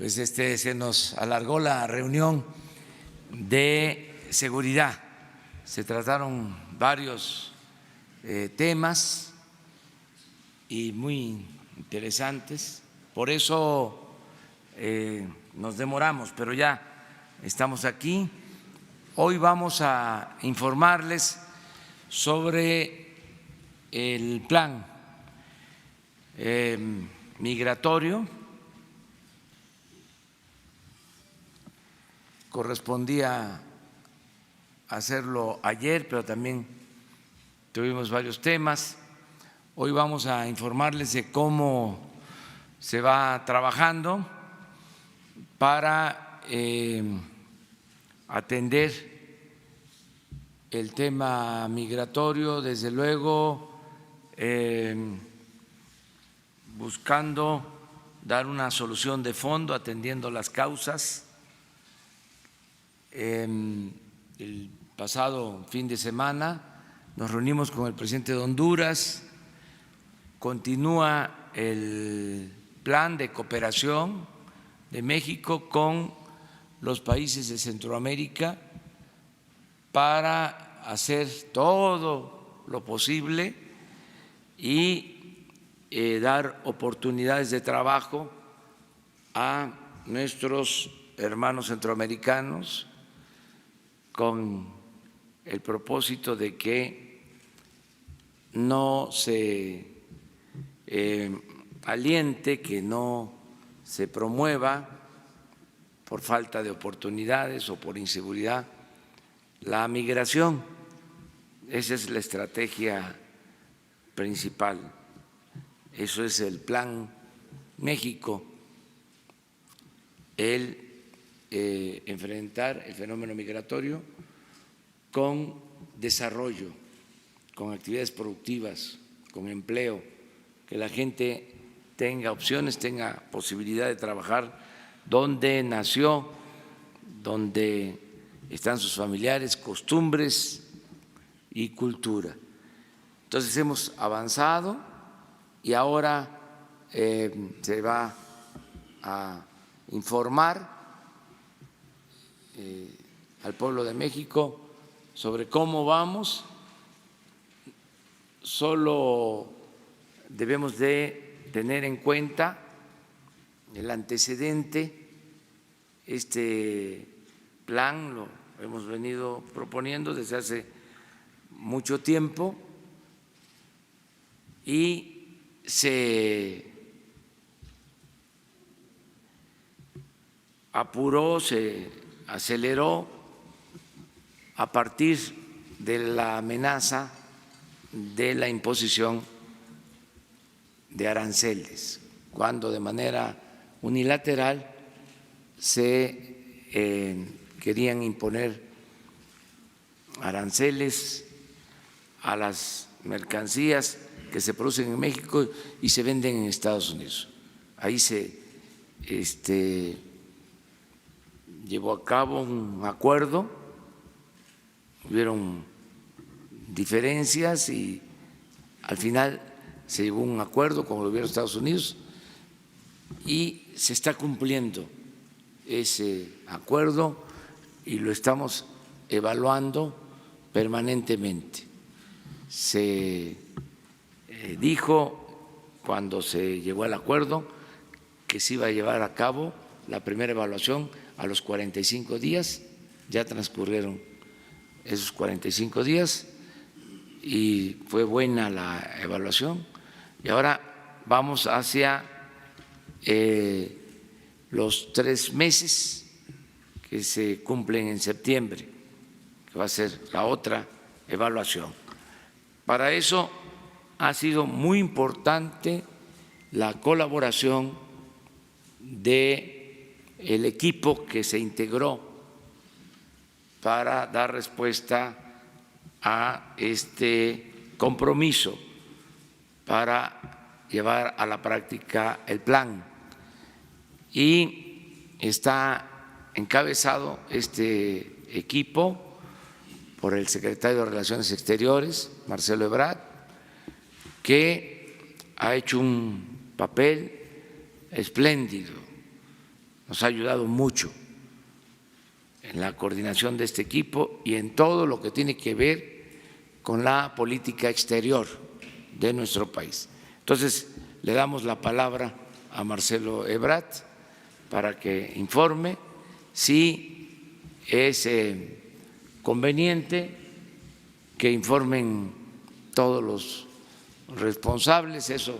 pues se nos alargó la reunión de seguridad. Se trataron varios temas y muy interesantes. Por eso nos demoramos, pero ya estamos aquí. Hoy vamos a informarles sobre el plan migratorio. Correspondía hacerlo ayer, pero también tuvimos varios temas. Hoy vamos a informarles de cómo se va trabajando para atender el tema migratorio, desde luego buscando dar una solución de fondo, atendiendo las causas. El pasado fin de semana nos reunimos con el presidente de Honduras. Continúa el plan de cooperación de México con los países de Centroamérica para hacer todo lo posible y dar oportunidades de trabajo a nuestros hermanos centroamericanos, con el propósito de que no se aliente, que no se promueva por falta de oportunidades o por inseguridad la migración. Esa es la estrategia principal. Eso es el Plan México, enfrentar el fenómeno migratorio con desarrollo, con actividades productivas, con empleo, que la gente tenga opciones, tenga posibilidad de trabajar donde nació, donde están sus familiares, costumbres y cultura. Entonces hemos avanzado y ahora se va a informar al pueblo de México sobre cómo vamos. Solo debemos de tener en cuenta el antecedente. Este plan lo hemos venido proponiendo desde hace mucho tiempo y se apuró, se aceleró a partir de la amenaza de la imposición de aranceles, cuando de manera unilateral se querían imponer aranceles a las mercancías que se producen en México y se venden en Estados Unidos. Ahí se llevó a cabo un acuerdo, hubieron diferencias y al final se llegó a un acuerdo con el gobierno de Estados Unidos y se está cumpliendo ese acuerdo y lo estamos evaluando permanentemente. Se dijo cuando se llegó al acuerdo que se iba a llevar a cabo la primera evaluación a los 45 días, ya transcurrieron esos 45 días y fue buena la evaluación y ahora vamos hacia los 3 meses que se cumplen en septiembre, que va a ser la otra evaluación. Para eso ha sido muy importante la colaboración del equipo que se integró para dar respuesta a este compromiso para llevar a la práctica el plan. Y está encabezado este equipo por el secretario de Relaciones Exteriores, Marcelo Ebrard, que ha hecho un papel espléndido, nos ha ayudado mucho en la coordinación de este equipo y en todo lo que tiene que ver con la política exterior de nuestro país. Entonces, le damos la palabra a Marcelo Ebrard para que informe si es conveniente que informen todos los responsables. Eso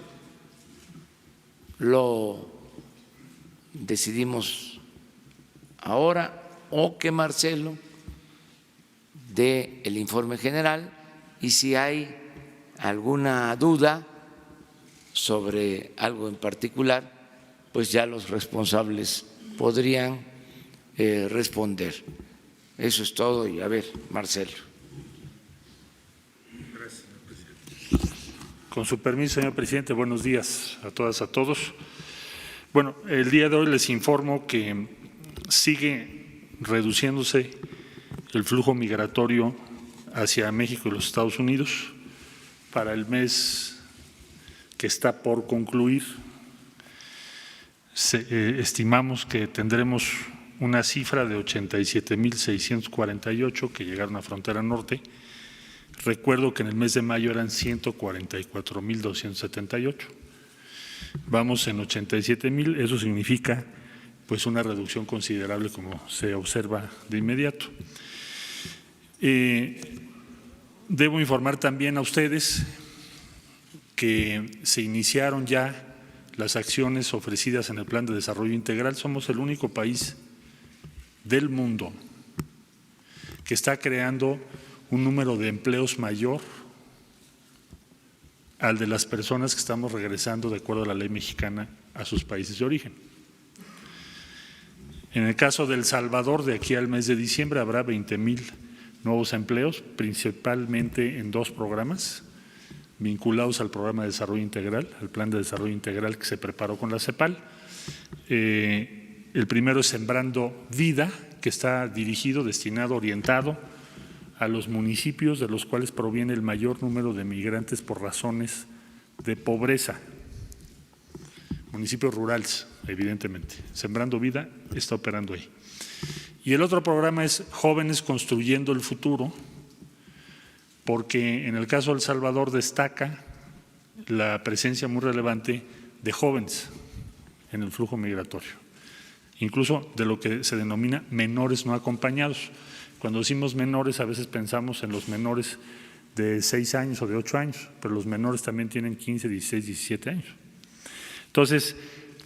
lo decidimos ahora, o que Marcelo dé el informe general, y si hay alguna duda sobre algo en particular, pues ya los responsables podrían responder. Eso es todo. Y a ver, Marcelo. Gracias, señor presidente. Con su permiso, señor presidente, buenos días a todas, a todos. Bueno, el día de hoy les informo que sigue reduciéndose el flujo migratorio hacia México y los Estados Unidos. Para el mes que está por concluir, estimamos que tendremos una cifra de 87,648 que llegaron a frontera norte. Recuerdo que en el mes de mayo eran 144,278. Vamos en 87,000, eso significa pues una reducción considerable, como se observa de inmediato. Debo informar también a ustedes que se iniciaron ya las acciones ofrecidas en el Plan de Desarrollo Integral. Somos el único país del mundo que está creando un número de empleos mayor al de las personas que estamos regresando de acuerdo a la ley mexicana a sus países de origen. En el caso de El Salvador, de aquí al mes de diciembre habrá 20,000 nuevos empleos, principalmente en dos programas vinculados al Programa de Desarrollo Integral, al Plan de Desarrollo Integral que se preparó con la CEPAL. El primero es Sembrando Vida, que está dirigido, destinado, orientado a los municipios de los cuales proviene el mayor número de migrantes por razones de pobreza, municipios rurales, evidentemente. Sembrando Vida está operando ahí. Y el otro programa es Jóvenes Construyendo el Futuro, porque en el caso de El Salvador destaca la presencia muy relevante de jóvenes en el flujo migratorio, incluso de lo que se denomina menores no acompañados. Cuando decimos menores, a veces pensamos en los menores de 6 años o de 8 años, pero los menores también tienen 15, 16, 17 años. Entonces,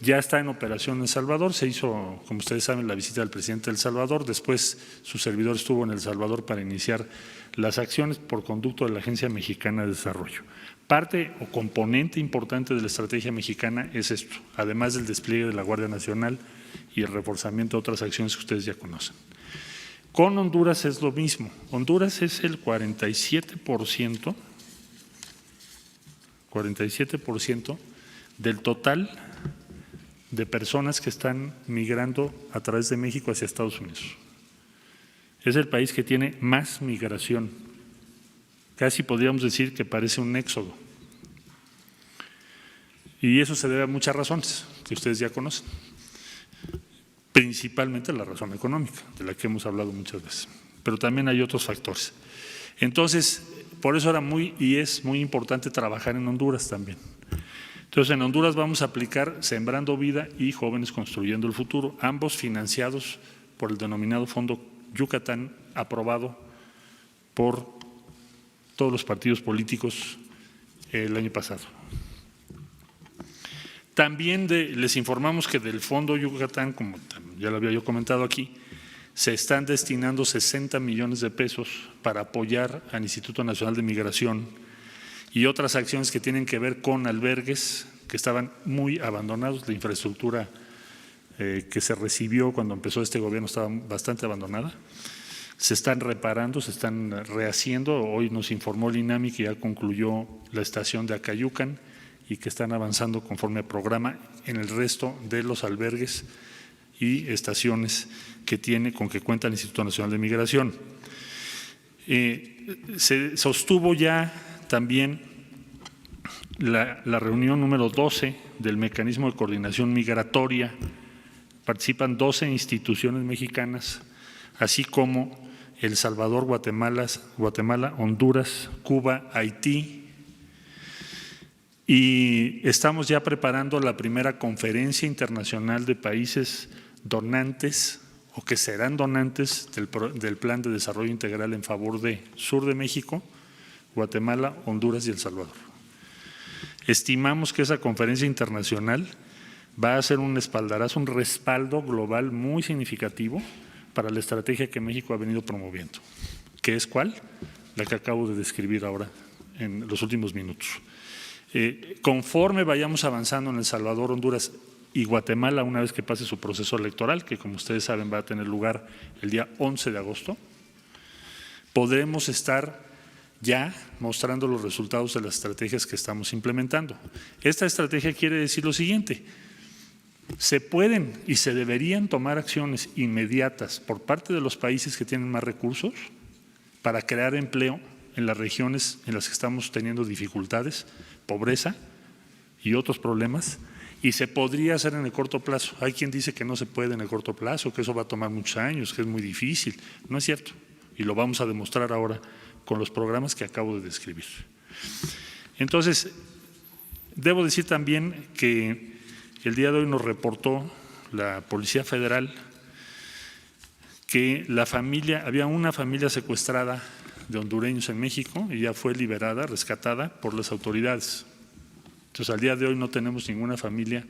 ya está en operación en El Salvador. Se hizo, como ustedes saben, la visita del presidente de El Salvador. Después su servidor estuvo en El Salvador para iniciar las acciones por conducto de la Agencia Mexicana de Desarrollo. Parte o componente importante de la estrategia mexicana es esto, además del despliegue de la Guardia Nacional y el reforzamiento de otras acciones que ustedes ya conocen. Con Honduras es lo mismo. Honduras es el 47% del total de personas que están migrando a través de México hacia Estados Unidos. Es el país que tiene más migración. Casi podríamos decir que parece un éxodo. Y eso se debe a muchas razones que ustedes ya conocen. Principalmente la razón económica, de la que hemos hablado muchas veces. Pero también hay otros factores. Entonces, por eso era es muy importante trabajar en Honduras también. Entonces, en Honduras vamos a aplicar Sembrando Vida y Jóvenes Construyendo el Futuro, ambos financiados por el denominado Fondo Yucatán, aprobado por todos los partidos políticos el año pasado. También les informamos que del Fondo Yucatán, como ya lo había yo comentado aquí, se están destinando 60 millones de pesos para apoyar al Instituto Nacional de Migración y otras acciones que tienen que ver con albergues que estaban muy abandonados. La infraestructura que se recibió cuando empezó este gobierno estaba bastante abandonada. Se están reparando, se están rehaciendo. Hoy nos informó el INAMI que ya concluyó la estación de Acayucan y que están avanzando conforme al programa en el resto de los albergues y estaciones con que cuenta el Instituto Nacional de Migración. Se sostuvo ya también la reunión número 12 del Mecanismo de Coordinación Migratoria participan 12 instituciones mexicanas, así como El Salvador, Guatemala, Honduras, Cuba, Haití. Y estamos ya preparando la primera conferencia internacional de países donantes o que serán donantes del Plan de Desarrollo Integral en favor de Sur de México, Guatemala, Honduras y El Salvador. Estimamos que esa conferencia internacional va a ser un espaldarazo, un respaldo global muy significativo para la estrategia que México ha venido promoviendo. ¿Qué es cuál? La que acabo de describir ahora en los últimos minutos. Conforme vayamos avanzando en El Salvador, Honduras y Guatemala, una vez que pase su proceso electoral, que como ustedes saben va a tener lugar el día 11 de agosto, podremos estar ya mostrando los resultados de las estrategias que estamos implementando. Esta estrategia quiere decir lo siguiente: se pueden y se deberían tomar acciones inmediatas por parte de los países que tienen más recursos para crear empleo en las regiones en las que estamos teniendo dificultades, pobreza y otros problemas, y se podría hacer en el corto plazo. Hay quien dice que no se puede en el corto plazo, que eso va a tomar muchos años, que es muy difícil. No es cierto, y lo vamos a demostrar ahora con los programas que acabo de describir. Entonces, debo decir también que el día de hoy nos reportó la Policía Federal que había una familia secuestrada de hondureños en México y ya fue liberada, rescatada por las autoridades. Entonces, al día de hoy no tenemos ninguna familia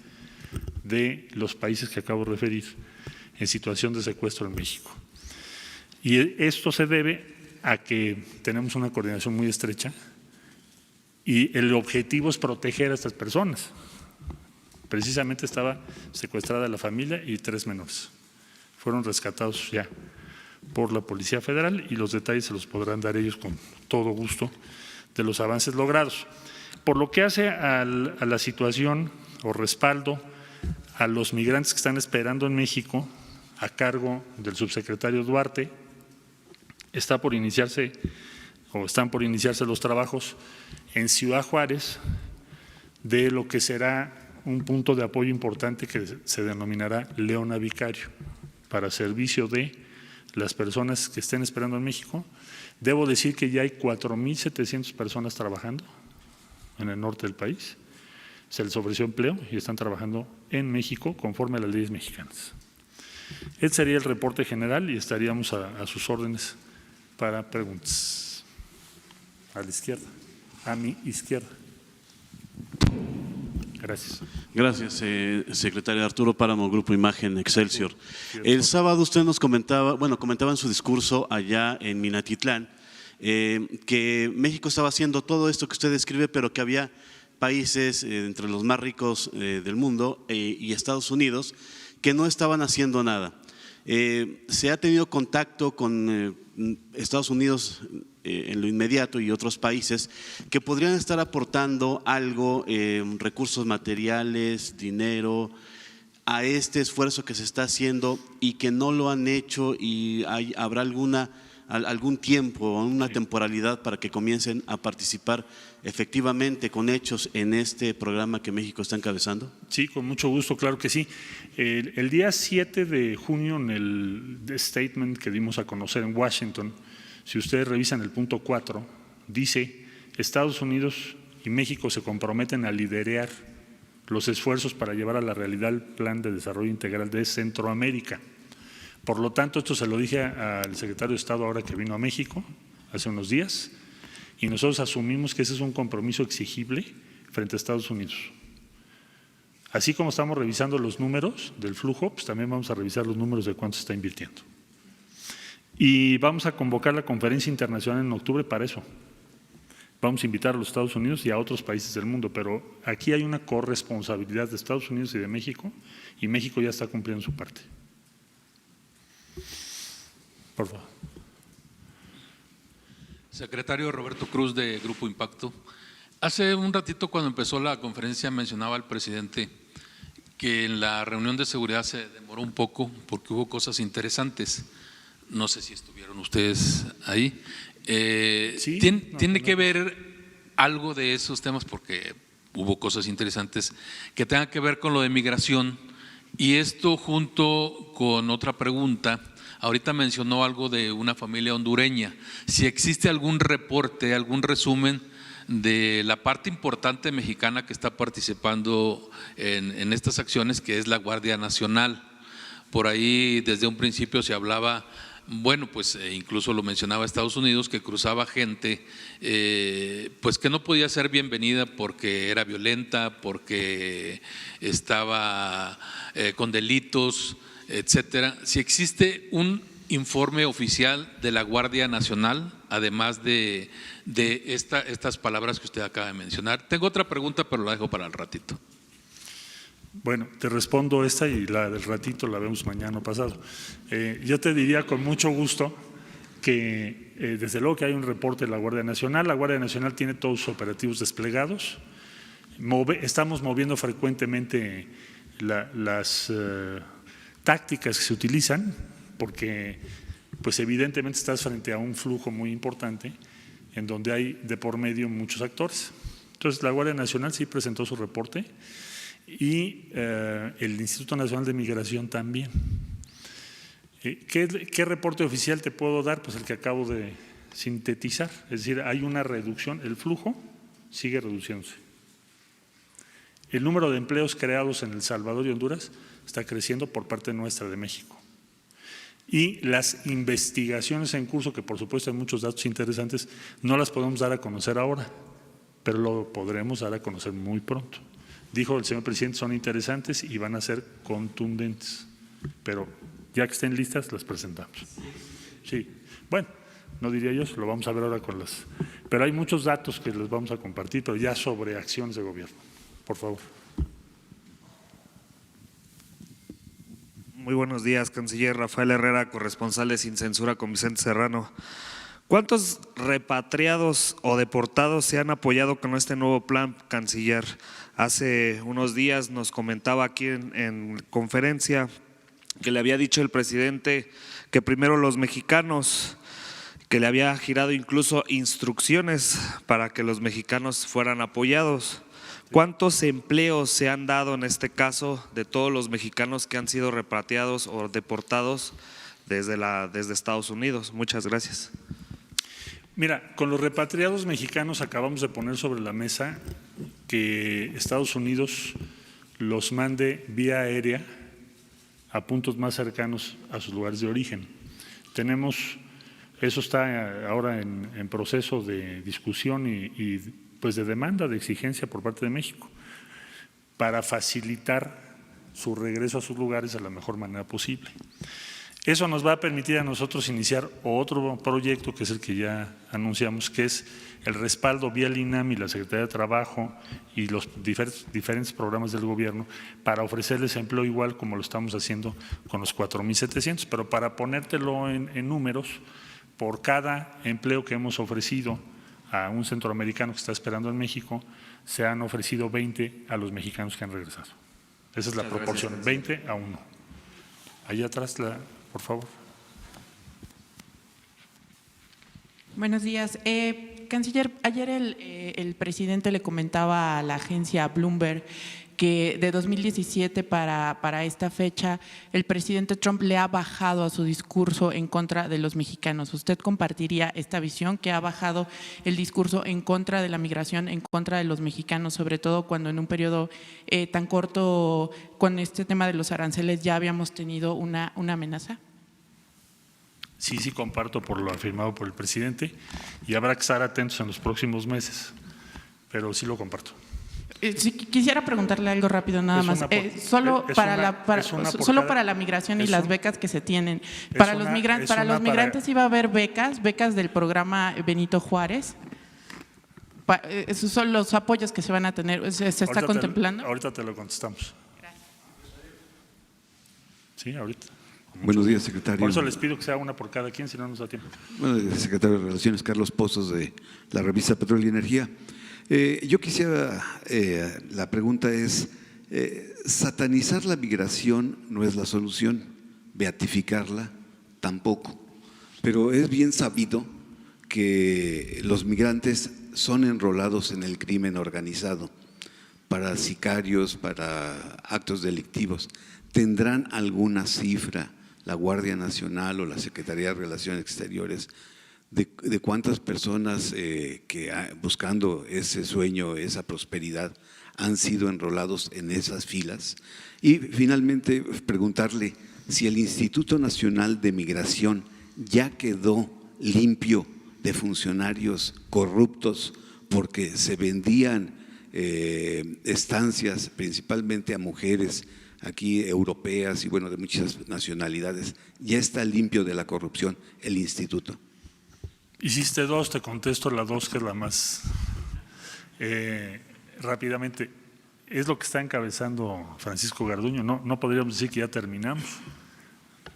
de los países que acabo de referir en situación de secuestro en México. Y esto se debe a que tenemos una coordinación muy estrecha y el objetivo es proteger a estas personas. Precisamente estaba secuestrada la familia y 3 menores. Fueron rescatados ya por la Policía Federal y los detalles se los podrán dar ellos con todo gusto de los avances logrados. Por lo que hace a la situación o respaldo a los migrantes que están esperando en México a cargo del subsecretario Duarte, están por iniciarse los trabajos en Ciudad Juárez de lo que será un punto de apoyo importante que se denominará Leona Vicario para servicio de las personas que estén esperando en México. Debo decir que ya hay 4,700 personas trabajando en el norte del país. Se les ofreció empleo y están trabajando en México conforme a las leyes mexicanas. Este sería el reporte general y estaríamos a sus órdenes para preguntas. A la izquierda, a mi izquierda. Gracias. Gracias, secretario Arturo Páramo, Grupo Imagen Excelsior. El sábado usted nos comentaba en su discurso allá en Minatitlán, que México estaba haciendo todo esto que usted describe, pero que había países entre los más ricos del mundo y Estados Unidos que no estaban haciendo nada. ¿Se ha tenido contacto con Estados Unidos en lo inmediato y otros países que podrían estar aportando algo, recursos materiales, dinero, a este esfuerzo que se está haciendo y que no lo han hecho y habrá algún tiempo, una temporalidad para que comiencen a participar efectivamente con hechos en este programa que México está encabezando? Sí, con mucho gusto, claro que sí. El día 7 de junio, en el statement que dimos a conocer en Washington, si ustedes revisan el punto 4, dice: Estados Unidos y México se comprometen a liderar los esfuerzos para llevar a la realidad el Plan de Desarrollo Integral de Centroamérica. Por lo tanto, esto se lo dije al secretario de Estado ahora que vino a México hace unos días, y nosotros asumimos que ese es un compromiso exigible frente a Estados Unidos. Así como estamos revisando los números del flujo, pues también vamos a revisar los números de cuánto se está invirtiendo. Y vamos a convocar la conferencia internacional en octubre para eso. Vamos a invitar a los Estados Unidos y a otros países del mundo, pero aquí hay una corresponsabilidad de Estados Unidos y de México, y México ya está cumpliendo su parte. Por favor. Secretario Roberto Cruz, de Grupo Impacto. Hace un ratito, cuando empezó la conferencia, mencionaba el presidente que en la reunión de seguridad se demoró un poco porque hubo cosas interesantes. No sé si estuvieron ustedes ahí. Sí, ¿Tiene que ver algo de esos temas? Porque hubo cosas interesantes que tengan que ver con lo de migración Y esto junto con otra pregunta, ahorita mencionó algo de una familia hondureña. Si existe algún reporte, algún resumen de la parte importante mexicana que está participando en estas acciones, que es la Guardia Nacional. Por ahí desde un principio se hablaba, bueno, pues incluso lo mencionaba Estados Unidos, que cruzaba gente pues que no podía ser bienvenida porque era violenta, porque estaba con delitos, etcétera. Si existe un informe oficial de la Guardia Nacional, además de estas palabras que usted acaba de mencionar. Tengo otra pregunta, pero la dejo para el ratito. Bueno, te respondo esta y la del ratito la vemos mañana o pasado. Yo te diría con mucho gusto que desde luego que hay un reporte de la Guardia Nacional. La Guardia Nacional tiene todos sus operativos desplegados. Estamos moviendo frecuentemente las tácticas que se utilizan, porque pues evidentemente estás frente a un flujo muy importante en donde hay de por medio muchos actores. Entonces la Guardia Nacional sí presentó su reporte y el Instituto Nacional de Migración también. ¿Qué reporte oficial te puedo dar? Pues el que acabo de sintetizar, es decir, hay una reducción, el flujo sigue reduciéndose. El número de empleos creados en El Salvador y Honduras está creciendo por parte nuestra de México. Y las investigaciones en curso, que por supuesto hay muchos datos interesantes, no las podemos dar a conocer ahora, pero lo podremos dar a conocer muy pronto. Dijo el señor presidente, son interesantes y van a ser contundentes, pero ya que estén listas las presentamos. Sí, bueno, no diría yo, lo vamos a ver ahora con las… Pero hay muchos datos que les vamos a compartir, pero ya sobre acciones de gobierno. Por favor. Muy buenos días, canciller Rafael Herrera, corresponsal de Sin Censura con Vicente Serrano. ¿Cuántos repatriados o deportados se han apoyado con este nuevo plan, canciller? Hace unos días nos comentaba aquí en conferencia que le había dicho el presidente que primero los mexicanos, que le había girado incluso instrucciones para que los mexicanos fueran apoyados. ¿Cuántos empleos se han dado en este caso de todos los mexicanos que han sido repatriados o deportados desde Estados Unidos? Muchas gracias. Mira, con los repatriados mexicanos acabamos de poner sobre la mesa que Estados Unidos los mande vía aérea a puntos más cercanos a sus lugares de origen. Eso está ahora en proceso de discusión y pues de demanda, de exigencia por parte de México, para facilitar su regreso a sus lugares de la mejor manera posible. Eso nos va a permitir a nosotros iniciar otro proyecto, que es el que ya anunciamos, que es el respaldo vía el INAM y la Secretaría de Trabajo y los diferentes programas del gobierno para ofrecerles empleo igual como lo estamos haciendo con los 4,700, pero para ponértelo en números, por cada empleo que hemos ofrecido a un centroamericano que está esperando en México, se han ofrecido 20 a los mexicanos que han regresado. Esa es la proporción, 20 a 1. Allá atrás, por favor. Buenos días. Canciller, ayer el presidente le comentaba a la agencia Bloomberg que de 2017 para esta fecha el presidente Trump le ha bajado a su discurso en contra de los mexicanos. ¿Usted compartiría esta visión, que ha bajado el discurso en contra de la migración, en contra de los mexicanos, sobre todo cuando en un periodo tan corto con este tema de los aranceles ya habíamos tenido una amenaza? Sí, comparto por lo afirmado por el presidente y habrá que estar atentos en los próximos meses, pero sí lo comparto. Sí, quisiera preguntarle algo rápido nada más. Solo para la migración y las becas que se tienen. Para los migrantes iba a haber becas del programa Benito Juárez. Esos son los apoyos que se van a tener. ¿Se está contemplando? Ahorita te lo contestamos. Gracias. Sí, ahorita. Buenos días, secretario. Por eso les pido que sea una por cada quien, si no nos da tiempo. Bueno, secretario de Relaciones, Carlos Pozos, de la revista Petróleo y Energía. Yo quisiera, la pregunta es, satanizar la migración no es la solución, beatificarla tampoco, pero es bien sabido que los migrantes son enrolados en el crimen organizado para sicarios, para actos delictivos. ¿tendrán alguna cifra la Guardia Nacional o la Secretaría de Relaciones Exteriores de cuántas personas que buscando ese sueño, esa prosperidad, han sido enrolados en esas filas? Y finalmente preguntarle si el Instituto Nacional de Migración ya quedó limpio de funcionarios corruptos porque se vendían estancias principalmente a mujeres aquí europeas y bueno de muchas nacionalidades. ¿Ya está limpio de la corrupción el instituto? Hiciste dos, te contesto la dos, que es la más rápidamente. Es lo que está encabezando Francisco Garduño. No podríamos decir que ya terminamos,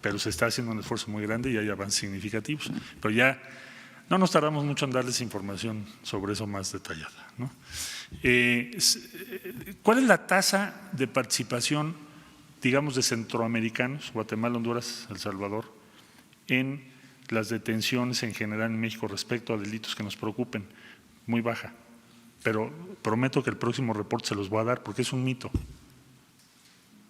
pero se está haciendo un esfuerzo muy grande y hay avances significativos. Pero ya no nos tardamos mucho en darles información sobre eso más detallada, ¿no? ¿Cuál es la tasa de participación, digamos, de centroamericanos, Guatemala, Honduras, El Salvador, en las detenciones en general en México respecto a delitos que nos preocupen? Muy baja, pero prometo que el próximo reporte se los voy a dar porque es un mito.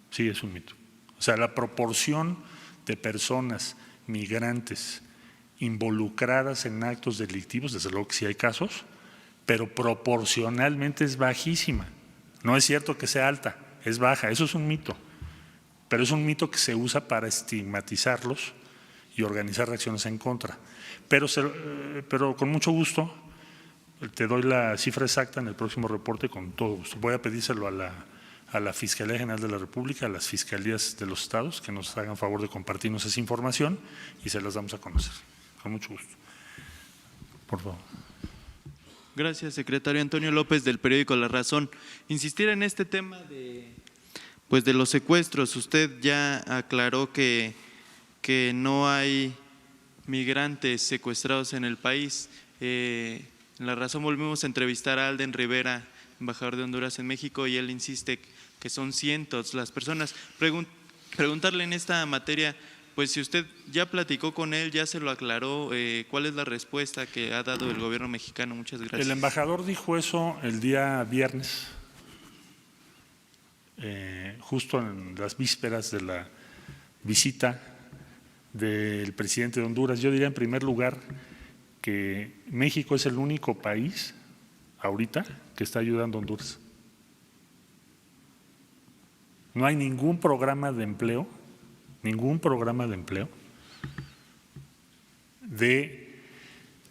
Sí, es un mito. O sea, la proporción de personas migrantes involucradas en actos delictivos, desde luego que sí hay casos, pero proporcionalmente es bajísima. No es cierto que sea alta, es baja, eso es un mito, pero es un mito que se usa para estigmatizarlos y organizar reacciones en contra. Pero con mucho gusto te doy la cifra exacta en el próximo reporte, con todo gusto. Voy a pedírselo a la Fiscalía General de la República, a las fiscalías de los estados, que nos hagan favor de compartirnos esa información y se las damos a conocer. Con mucho gusto. Por favor. Gracias, secretario. Antonio López, del periódico La Razón. Insistir en este tema de los secuestros. Usted ya aclaró que no hay migrantes secuestrados en el país. En La Razón volvimos a entrevistar a Alden Rivera, embajador de Honduras en México, y él insiste que son cientos las personas. Preguntarle en esta materia, pues si usted ya platicó con él, ya se lo aclaró, ¿cuál es la respuesta que ha dado el gobierno mexicano? Muchas gracias. El embajador dijo eso el día viernes, justo en las vísperas de la visita del presidente de Honduras. Yo diría en primer lugar que México es el único país ahorita que está ayudando a Honduras. No hay ningún programa de empleo de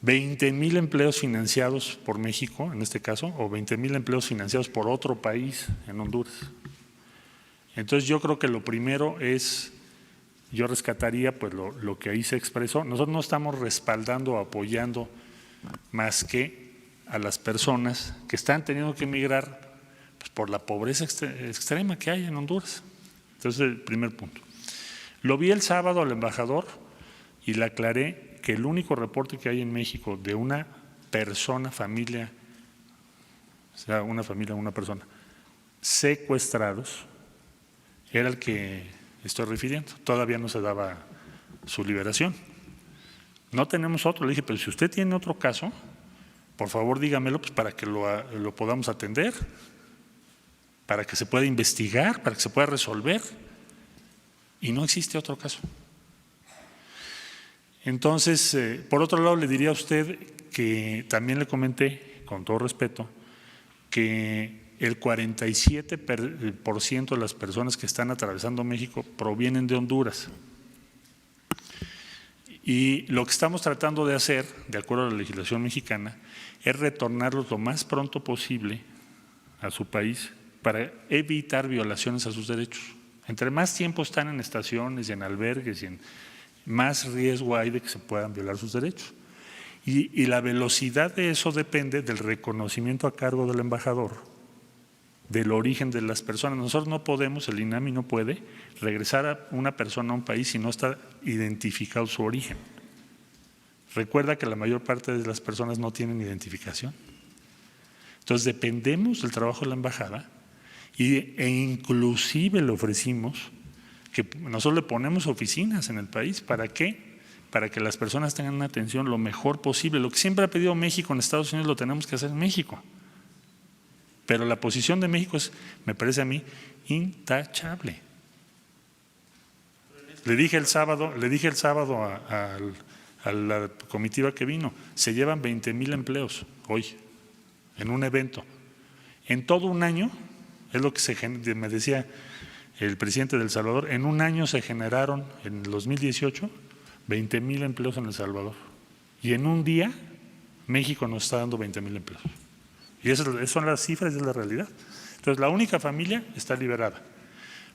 20,000 empleos financiados por México, en este caso, o 20,000 empleos financiados por otro país en Honduras. Entonces yo creo que lo primero es, yo rescataría pues lo que ahí se expresó. Nosotros no estamos respaldando o apoyando más que a las personas que están teniendo que emigrar pues, por la pobreza extrema que hay en Honduras. Entonces, el primer punto. Lo vi el sábado al embajador y le aclaré que el único reporte que hay en México de una persona, familia, o sea, una familia, una persona, secuestrados, era el que estoy refiriendo. Todavía no se daba su liberación. No tenemos otro. Le dije, pero si usted tiene otro caso, por favor dígamelo pues, para que lo podamos atender, para que se pueda investigar, para que se pueda resolver. Y no existe otro caso. Entonces, por otro lado, le diría a usted que también le comenté, con todo respeto, que el 47% de las personas que están atravesando México provienen de Honduras. Y lo que estamos tratando de hacer, de acuerdo a la legislación mexicana, es retornarlos lo más pronto posible a su país para evitar violaciones a sus derechos. Entre más tiempo están en estaciones y en albergues, más riesgo hay de que se puedan violar sus derechos. Y la velocidad de eso depende del reconocimiento a cargo del embajador, del origen de las personas. Nosotros no podemos, el INAMI no puede regresar a una persona a un país si no está identificado su origen. Recuerda que la mayor parte de las personas no tienen identificación. Entonces dependemos del trabajo de la embajada e inclusive le ofrecimos que nosotros le ponemos oficinas en el país. ¿Para qué? Para que las personas tengan una atención lo mejor posible. Lo que siempre ha pedido México en Estados Unidos lo tenemos que hacer en México. Pero la posición de México es, me parece a mí, intachable. Le dije el sábado a la comitiva que vino, se llevan 20,000 empleos hoy en un evento. En todo un año, es lo que me decía el presidente de El Salvador, en un año se generaron, en el 2018, 20,000 empleos en El Salvador. Y en un día, México nos está dando 20,000 empleos. Y esas son las cifras, es la realidad. Entonces, la única familia está liberada.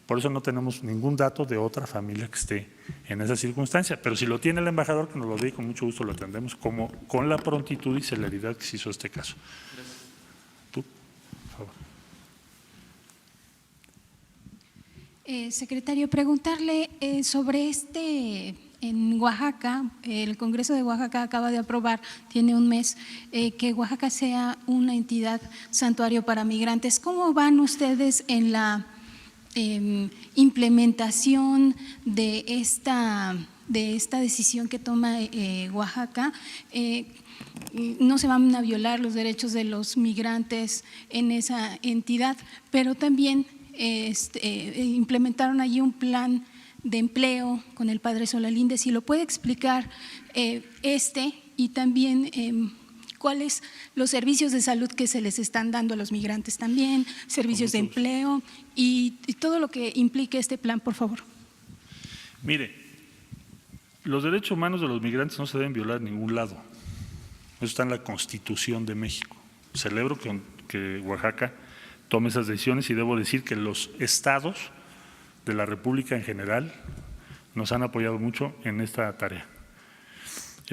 Por eso no tenemos ningún dato de otra familia que esté en esa circunstancia. Pero si lo tiene el embajador, que nos lo dé, con mucho gusto lo atendemos, como con la prontitud y celeridad que se hizo este caso. Gracias. ¿Tú? Por favor. Secretario, preguntarle sobre en Oaxaca, el Congreso de Oaxaca acaba de aprobar, tiene un mes, que Oaxaca sea una entidad santuario para migrantes. ¿Cómo van ustedes en la implementación de esta decisión que toma Oaxaca? No se van a violar los derechos de los migrantes en esa entidad, pero también implementaron allí un plan de empleo con el padre Solalinde. Si lo puede explicar y también cuáles los servicios de salud que se les están dando a los migrantes también, servicios de empleo y todo lo que implique este plan, por favor. Mire, los derechos humanos de los migrantes no se deben violar en ningún lado. Eso está en la Constitución de México. Celebro que Oaxaca tome esas decisiones y debo decir que los estados de la República en general nos han apoyado mucho en esta tarea,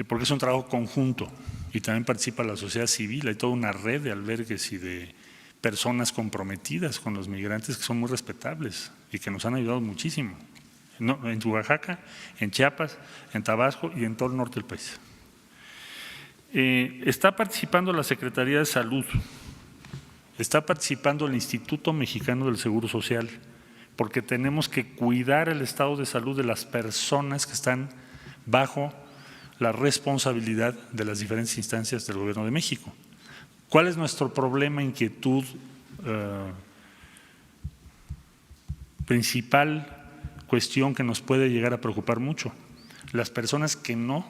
porque es un trabajo conjunto y también participa la sociedad civil. Hay toda una red de albergues y de personas comprometidas con los migrantes que son muy respetables y que nos han ayudado muchísimo, en Oaxaca, en Chiapas, en Tabasco y en todo el norte del país. Está participando la Secretaría de Salud, está participando el Instituto Mexicano del Seguro Social, porque tenemos que cuidar el estado de salud de las personas que están bajo la responsabilidad de las diferentes instancias del Gobierno de México. ¿Cuál es nuestro problema, inquietud principal, cuestión que nos puede llegar a preocupar mucho? Las personas que no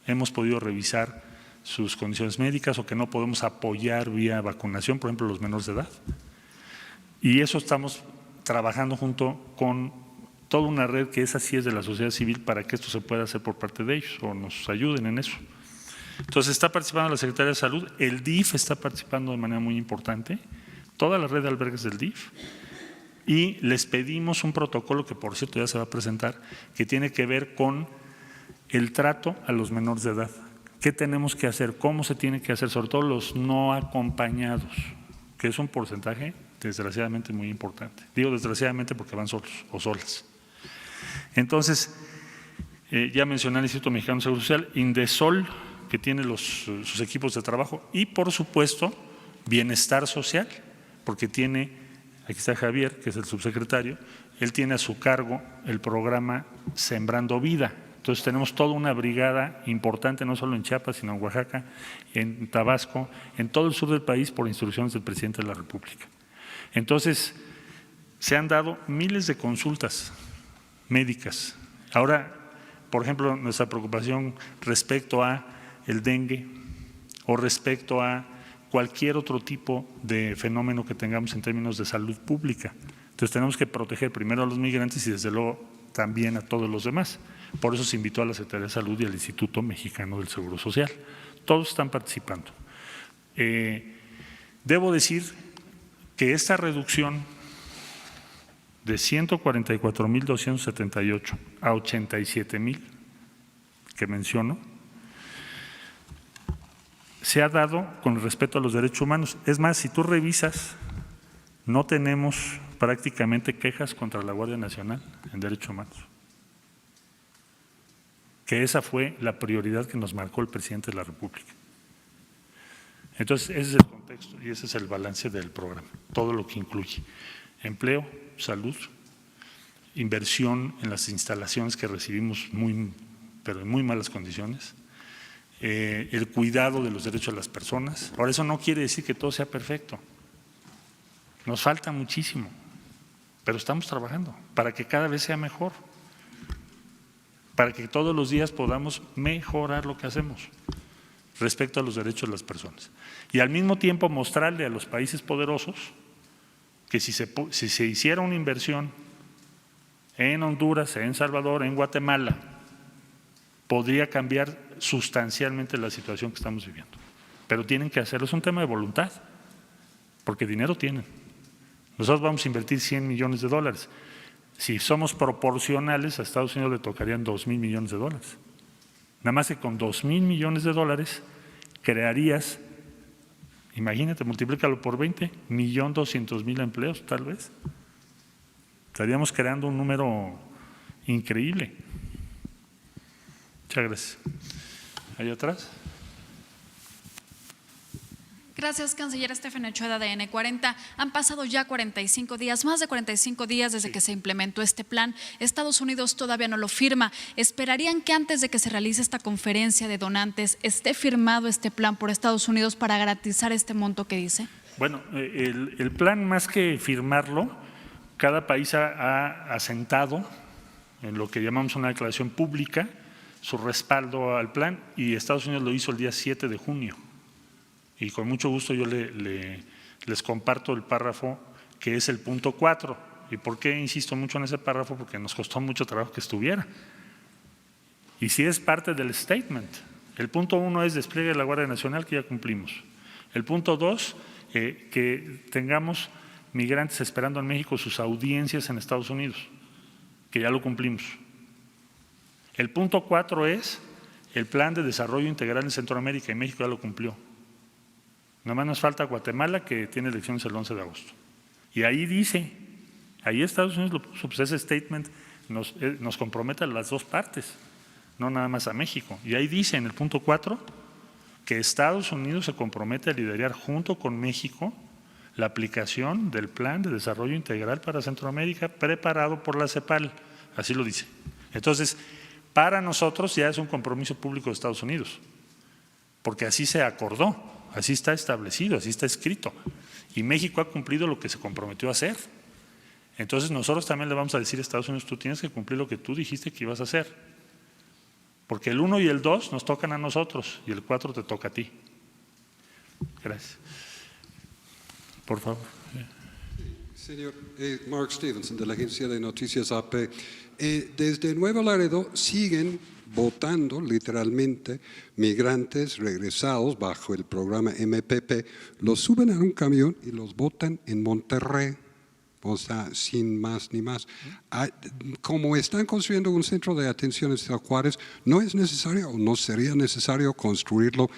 hemos podido revisar sus condiciones médicas o que no podemos apoyar vía vacunación, por ejemplo, los menores de edad. Y eso estamos trabajando junto con toda una red que esa sí es de la sociedad civil para que esto se pueda hacer por parte de ellos o nos ayuden en eso. Entonces está participando la Secretaría de Salud, el DIF está participando de manera muy importante, toda la red de albergues del DIF, y les pedimos un protocolo que por cierto ya se va a presentar, que tiene que ver con el trato a los menores de edad. ¿Qué tenemos que hacer? ¿Cómo se tiene que hacer? Sobre todo los no acompañados, que es un porcentaje desgraciadamente muy importante. Digo desgraciadamente porque van solos o solas. Entonces, ya mencioné el Instituto Mexicano de Seguro Social, Indesol, que tiene sus equipos de trabajo, y por supuesto, Bienestar Social, porque tiene, aquí está Javier, que es el subsecretario, él tiene a su cargo el programa Sembrando Vida. Entonces tenemos toda una brigada importante, no solo en Chiapas, sino en Oaxaca, en Tabasco, en todo el sur del país, por instrucciones del presidente de la República. Entonces, se han dado miles de consultas médicas. Ahora, por ejemplo, nuestra preocupación respecto a el dengue o respecto a cualquier otro tipo de fenómeno que tengamos en términos de salud pública. Entonces, tenemos que proteger primero a los migrantes y desde luego también a todos los demás. Por eso se invitó a la Secretaría de Salud y al Instituto Mexicano del Seguro Social. Todos están participando. Debo decir que esta reducción de 144,278 a 87,000 que menciono, se ha dado con respeto a los derechos humanos. Es más, si tú revisas, no tenemos prácticamente quejas contra la Guardia Nacional en derechos humanos, que esa fue la prioridad que nos marcó el presidente de la República. Entonces, ese es el contexto y ese es el balance del programa, todo lo que incluye empleo, salud, inversión en las instalaciones que recibimos pero en muy malas condiciones, el cuidado de los derechos de las personas. Ahora, eso no quiere decir que todo sea perfecto, nos falta muchísimo, pero estamos trabajando para que cada vez sea mejor. para que todos los días podamos mejorar lo que hacemos respecto a los derechos de las personas. Y al mismo tiempo mostrarle a los países poderosos que si se hiciera una inversión en Honduras, en Salvador, en Guatemala, podría cambiar sustancialmente la situación que estamos viviendo. Pero tienen que hacerlo, es un tema de voluntad, porque dinero tienen. Nosotros vamos a invertir 100 millones de dólares. Si somos proporcionales, a Estados Unidos le tocarían 2,000 millones de dólares. Nada más que con 2,000 millones de dólares crearías, imagínate, multiplícalo por 20, 1,200,000 empleos tal vez. Estaríamos creando un número increíble. Muchas gracias. ¿Ahí atrás? Gracias, canciller Stephen Ochoa de N40. Han pasado ya 45 días, más de 45 días desde que se implementó este plan. Estados Unidos todavía no lo firma. ¿Esperarían que antes de que se realice esta conferencia de donantes esté firmado este plan por Estados Unidos para garantizar este monto que dice? Bueno, el plan, más que firmarlo, cada país ha asentado en lo que llamamos una declaración pública su respaldo al plan, y Estados Unidos lo hizo el día 7 de junio. Y con mucho gusto yo les comparto el párrafo que es el punto 4. ¿Y por qué insisto mucho en ese párrafo? Porque nos costó mucho trabajo que estuviera. Y sí es parte del statement. El punto 1 es despliegue de la Guardia Nacional, que ya cumplimos. El punto 2, que tengamos migrantes esperando en México sus audiencias en Estados Unidos, que ya lo cumplimos. El punto 4 es el plan de desarrollo integral en Centroamérica, y México ya lo cumplió. Nada más nos falta Guatemala, que tiene elecciones el 11 de agosto. Y ahí dice, ahí Estados Unidos lo puso, pues ese statement nos compromete a las dos partes, no nada más a México. Y ahí dice en el punto 4 que Estados Unidos se compromete a liderar junto con México la aplicación del Plan de Desarrollo Integral para Centroamérica preparado por la CEPAL. Así lo dice. Entonces, para nosotros ya es un compromiso público de Estados Unidos, porque así se acordó. Así está establecido, así está escrito. Y México ha cumplido lo que se comprometió a hacer. Entonces nosotros también le vamos a decir a Estados Unidos, tú tienes que cumplir lo que tú dijiste que ibas a hacer. Porque el 1 y el 2 nos tocan a nosotros y el 4 te toca a ti. Gracias. Por favor. Señor, Mark Stevenson, de la agencia de noticias AP. Desde Nuevo Laredo siguen votando literalmente migrantes regresados bajo el programa MPP, los suben a un camión y los botan en Monterrey, o sea, sin más ni más. Como están construyendo un centro de atención en Ciudad Juárez, no es necesario o no sería necesario construirlo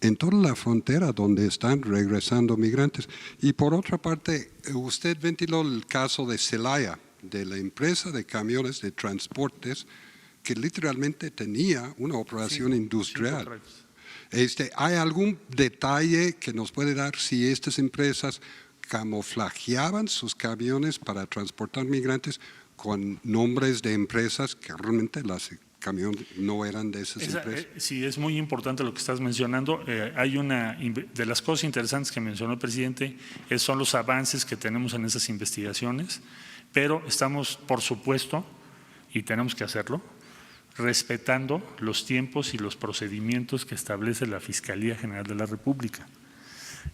en toda la frontera donde están regresando migrantes. Y por otra parte, usted ventiló el caso de Celaya, de la empresa de camiones de transportes que literalmente tenía una operación industrial. ¿Hay algún detalle que nos puede dar si estas empresas camuflajeaban sus camiones para transportar migrantes con nombres de empresas que realmente las camiones no eran de esas empresas? Sí, es muy importante lo que estás mencionando. Hay una de las cosas interesantes que mencionó el presidente son los avances que tenemos en esas investigaciones, pero estamos, por supuesto, y tenemos que hacerlo, respetando los tiempos y los procedimientos que establece la Fiscalía General de la República.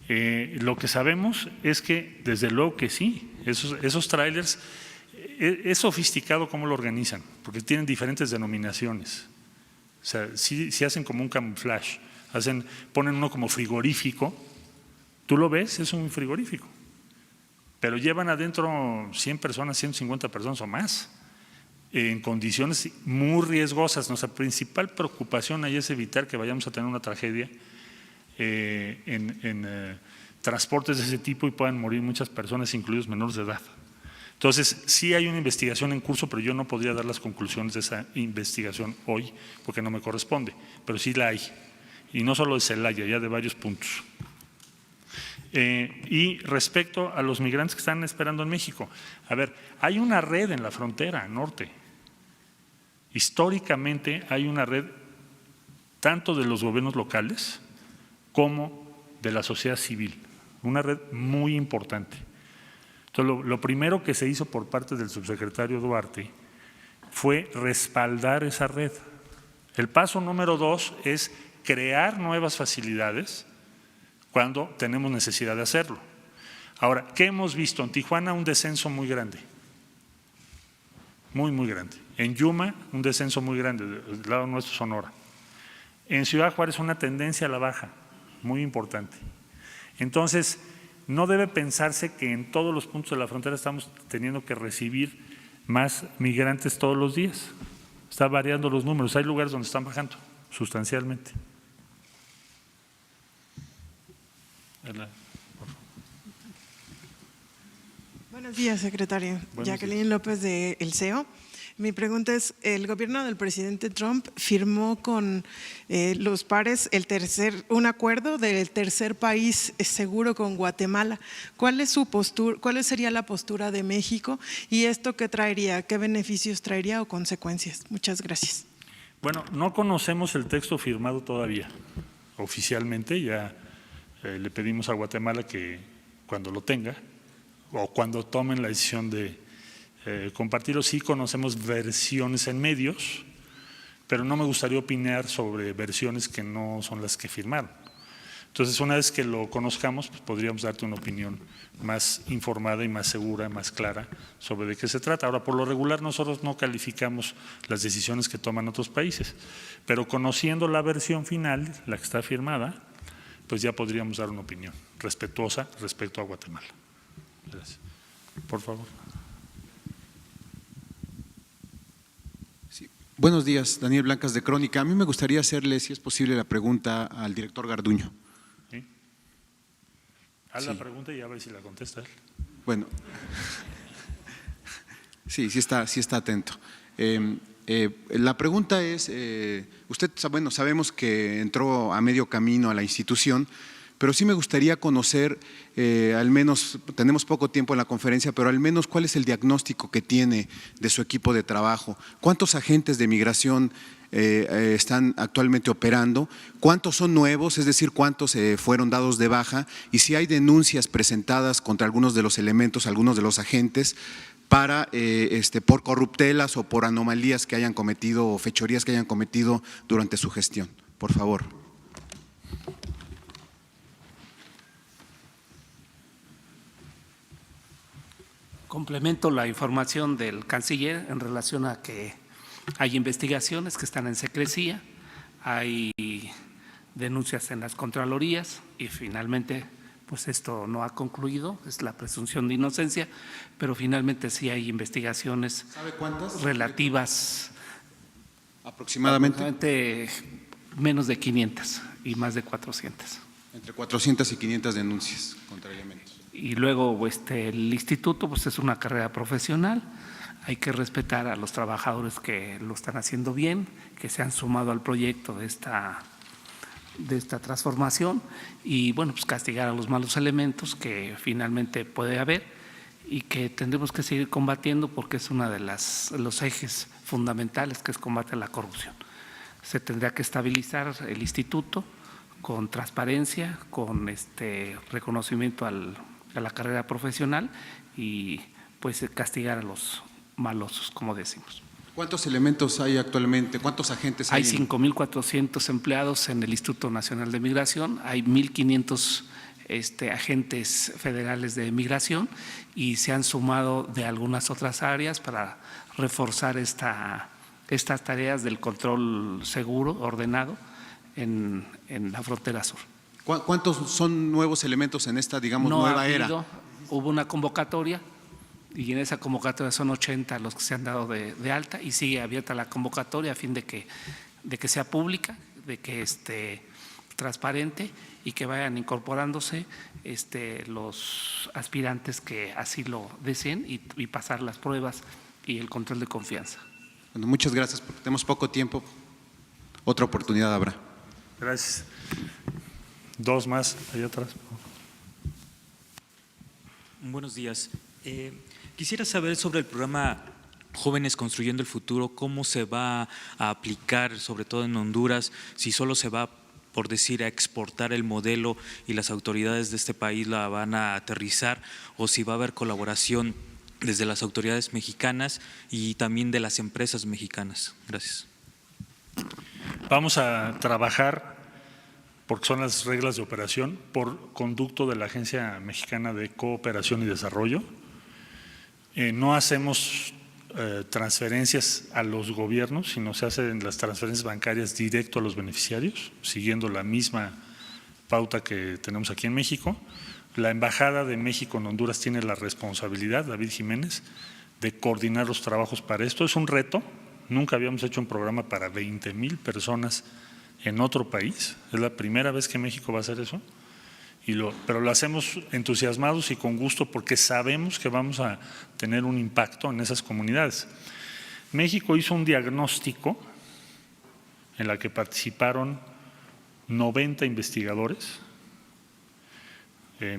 Lo que sabemos es que, desde luego que sí, esos trailers, es sofisticado cómo lo organizan, porque tienen diferentes denominaciones. O sea, sí hacen como un camuflaje, ponen uno como frigorífico, tú lo ves, es un frigorífico, pero llevan adentro 100 personas, 150 personas o más, en condiciones muy riesgosas. Nuestra principal preocupación ahí es evitar que vayamos a tener una tragedia en transportes de ese tipo y puedan morir muchas personas, incluidos menores de edad. Entonces, sí hay una investigación en curso, pero yo no podría dar las conclusiones de esa investigación hoy porque no me corresponde, pero sí la hay. Y no solo de Celaya, ya de varios puntos. Y respecto a los migrantes que están esperando en México, a ver, hay una red en la frontera norte. Históricamente hay una red tanto de los gobiernos locales como de la sociedad civil, una red muy importante. Entonces, lo primero que se hizo por parte del subsecretario Duarte fue respaldar esa red. El paso número 2 es crear nuevas facilidades cuando tenemos necesidad de hacerlo. Ahora, ¿qué hemos visto? En Tijuana un descenso muy grande, muy grande. En Yuma un descenso muy grande, del lado nuestro Sonora. En Ciudad Juárez una tendencia a la baja, muy importante. Entonces, no debe pensarse que en todos los puntos de la frontera estamos teniendo que recibir más migrantes todos los días. Está variando los números, hay lugares donde están bajando sustancialmente. Buenos días, secretario. Jacqueline López de El CEO. Mi pregunta es, el gobierno del presidente Trump firmó con los pares un acuerdo del tercer país seguro con Guatemala. ¿Cuál es su postura? ¿Cuál sería la postura de México? ¿Y esto qué traería? ¿Qué beneficios traería o consecuencias? Muchas gracias. Bueno, no conocemos el texto firmado todavía. Oficialmente ya le pedimos a Guatemala que cuando lo tenga o cuando tomen la decisión de compartirlo. Sí conocemos versiones en medios, pero no me gustaría opinar sobre versiones que no son las que firmaron. Entonces, una vez que lo conozcamos, pues podríamos darte una opinión más informada y más segura, más clara sobre de qué se trata. Ahora, por lo regular, nosotros no calificamos las decisiones que toman otros países, pero conociendo la versión final, la que está firmada, pues ya podríamos dar una opinión respetuosa respecto a Guatemala. Gracias. Por favor. Buenos días, Daniel Blancas de Crónica. A mí me gustaría hacerle, si es posible, la pregunta al director Garduño. ¿Sí? Haz la pregunta y a ver si la contesta él. Bueno, sí está atento. La pregunta es, usted, bueno, sabemos que entró a medio camino a la institución, pero sí me gustaría conocer, al menos, tenemos poco tiempo en la conferencia, pero al menos cuál es el diagnóstico que tiene de su equipo de trabajo. ¿Cuántos agentes de migración están actualmente operando? ¿Cuántos son nuevos? Es decir, ¿cuántos fueron dados de baja? Y si hay denuncias presentadas contra algunos de los elementos, algunos de los agentes, para por corruptelas o por anomalías que hayan cometido o fechorías que hayan cometido durante su gestión. Por favor. Complemento la información del canciller en relación a que hay investigaciones que están en secrecía, hay denuncias en las contralorías y finalmente pues esto no ha concluido, es la presunción de inocencia, pero finalmente sí hay investigaciones. ¿Sabe cuántas? Relativas. Aproximadamente menos de 500 y más de 400. Entre 400 y 500 denuncias contra elementos. Y luego el instituto pues es una carrera profesional, hay que respetar a los trabajadores que lo están haciendo bien, que se han sumado al proyecto de esta transformación y bueno, pues castigar a los malos elementos que finalmente puede haber y que tendremos que seguir combatiendo porque es uno de los ejes fundamentales que es combate a la corrupción. Se tendrá que estabilizar el instituto con transparencia, con reconocimiento a la carrera profesional y pues castigar a los malosos, como decimos. ¿Cuántos elementos hay actualmente? ¿Cuántos agentes hay? Hay 5.400 empleados en el Instituto Nacional de Migración, hay 1.500 agentes federales de migración y se han sumado de algunas otras áreas para reforzar estas tareas del control seguro, ordenado en la frontera sur. ¿Cuántos son nuevos elementos en esta, digamos, nueva era? Hubo una convocatoria y en esa convocatoria son 80 los que se han dado de alta y sigue abierta la convocatoria a fin de que sea pública, de que esté transparente y que vayan incorporándose los aspirantes que así lo deseen y pasar las pruebas y el control de confianza. Bueno, muchas gracias, porque tenemos poco tiempo. Otra oportunidad habrá. Gracias. Dos más allá atrás. Buenos días. Quisiera saber sobre el programa Jóvenes Construyendo el Futuro, cómo se va a aplicar, sobre todo en Honduras, si solo se va, por decir, a exportar el modelo y las autoridades de este país la van a aterrizar, o si va a haber colaboración desde las autoridades mexicanas y también de las empresas mexicanas? Gracias. Vamos a trabajar, porque son las reglas de operación, por conducto de la Agencia Mexicana de Cooperación y Desarrollo. No hacemos transferencias a los gobiernos, sino se hacen las transferencias bancarias directo a los beneficiarios, siguiendo la misma pauta que tenemos aquí en México. La Embajada de México en Honduras tiene la responsabilidad, David Jiménez, de coordinar los trabajos para esto. Es un reto, nunca habíamos hecho un programa para 20,000 personas en otro país, es la primera vez que México va a hacer eso, pero lo hacemos entusiasmados y con gusto porque sabemos que vamos a tener un impacto en esas comunidades. México hizo un diagnóstico en la que participaron 90 investigadores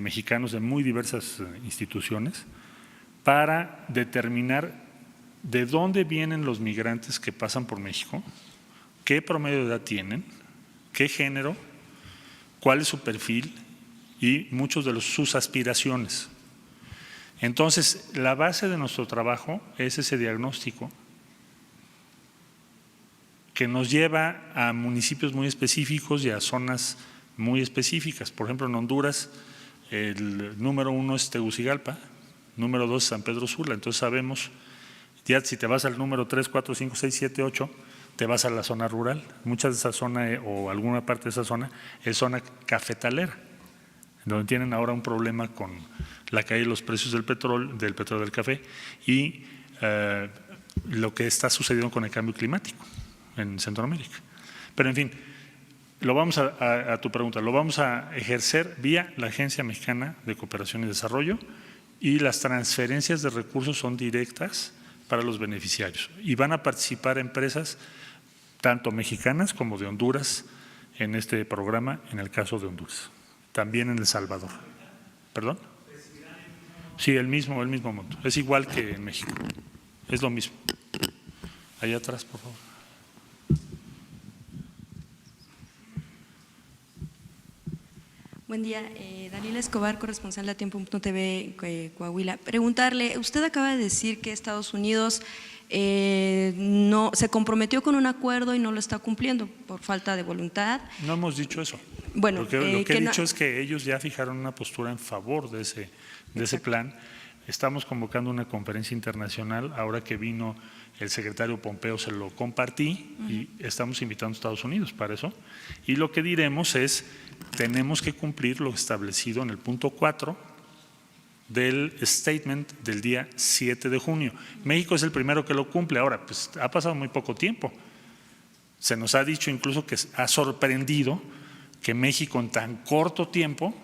mexicanos de muy diversas instituciones para determinar de dónde vienen los migrantes que pasan por México, qué promedio de edad tienen, qué género, cuál es su perfil y muchos de sus aspiraciones. Entonces, la base de nuestro trabajo es ese diagnóstico que nos lleva a municipios muy específicos y a zonas muy específicas. Por ejemplo, en Honduras, el número 1 es Tegucigalpa, número 2 es San Pedro Sula. Entonces sabemos, ya si te vas al número 3, 4, 5, 6, 7, 8, te vas a la zona rural. Mucha de esa zona o alguna parte de esa zona es zona cafetalera, donde tienen ahora un problema con la caída de los precios del petróleo, del café y lo que está sucediendo con el cambio climático en Centroamérica. Pero en fin, lo vamos a tu pregunta, lo vamos a ejercer vía la Agencia Mexicana de Cooperación y Desarrollo y las transferencias de recursos son directas para los beneficiarios y van a participar empresas tanto mexicanas como de Honduras en este programa, en el caso de Honduras, también en El Salvador. ¿Perdón? Sí, el mismo monto, es igual que en México, es lo mismo. Allá atrás, por favor. Buen día, Daniela Escobar, corresponsal de Tiempo.tv Coahuila. Preguntarle, usted acaba de decir que Estados Unidos no se comprometió con un acuerdo y no lo está cumpliendo por falta de voluntad. No hemos dicho eso. Bueno, lo que he dicho es que ellos ya fijaron una postura en favor de ese plan. Estamos convocando una conferencia internacional, ahora que vino el secretario Pompeo se lo compartí y estamos invitando a Estados Unidos para eso. Y lo que diremos es, tenemos que cumplir lo establecido en el punto 4 del statement del día 7 de junio. México es el primero que lo cumple. Ahora, pues ha pasado muy poco tiempo. Se nos ha dicho incluso que ha sorprendido que México en tan corto tiempo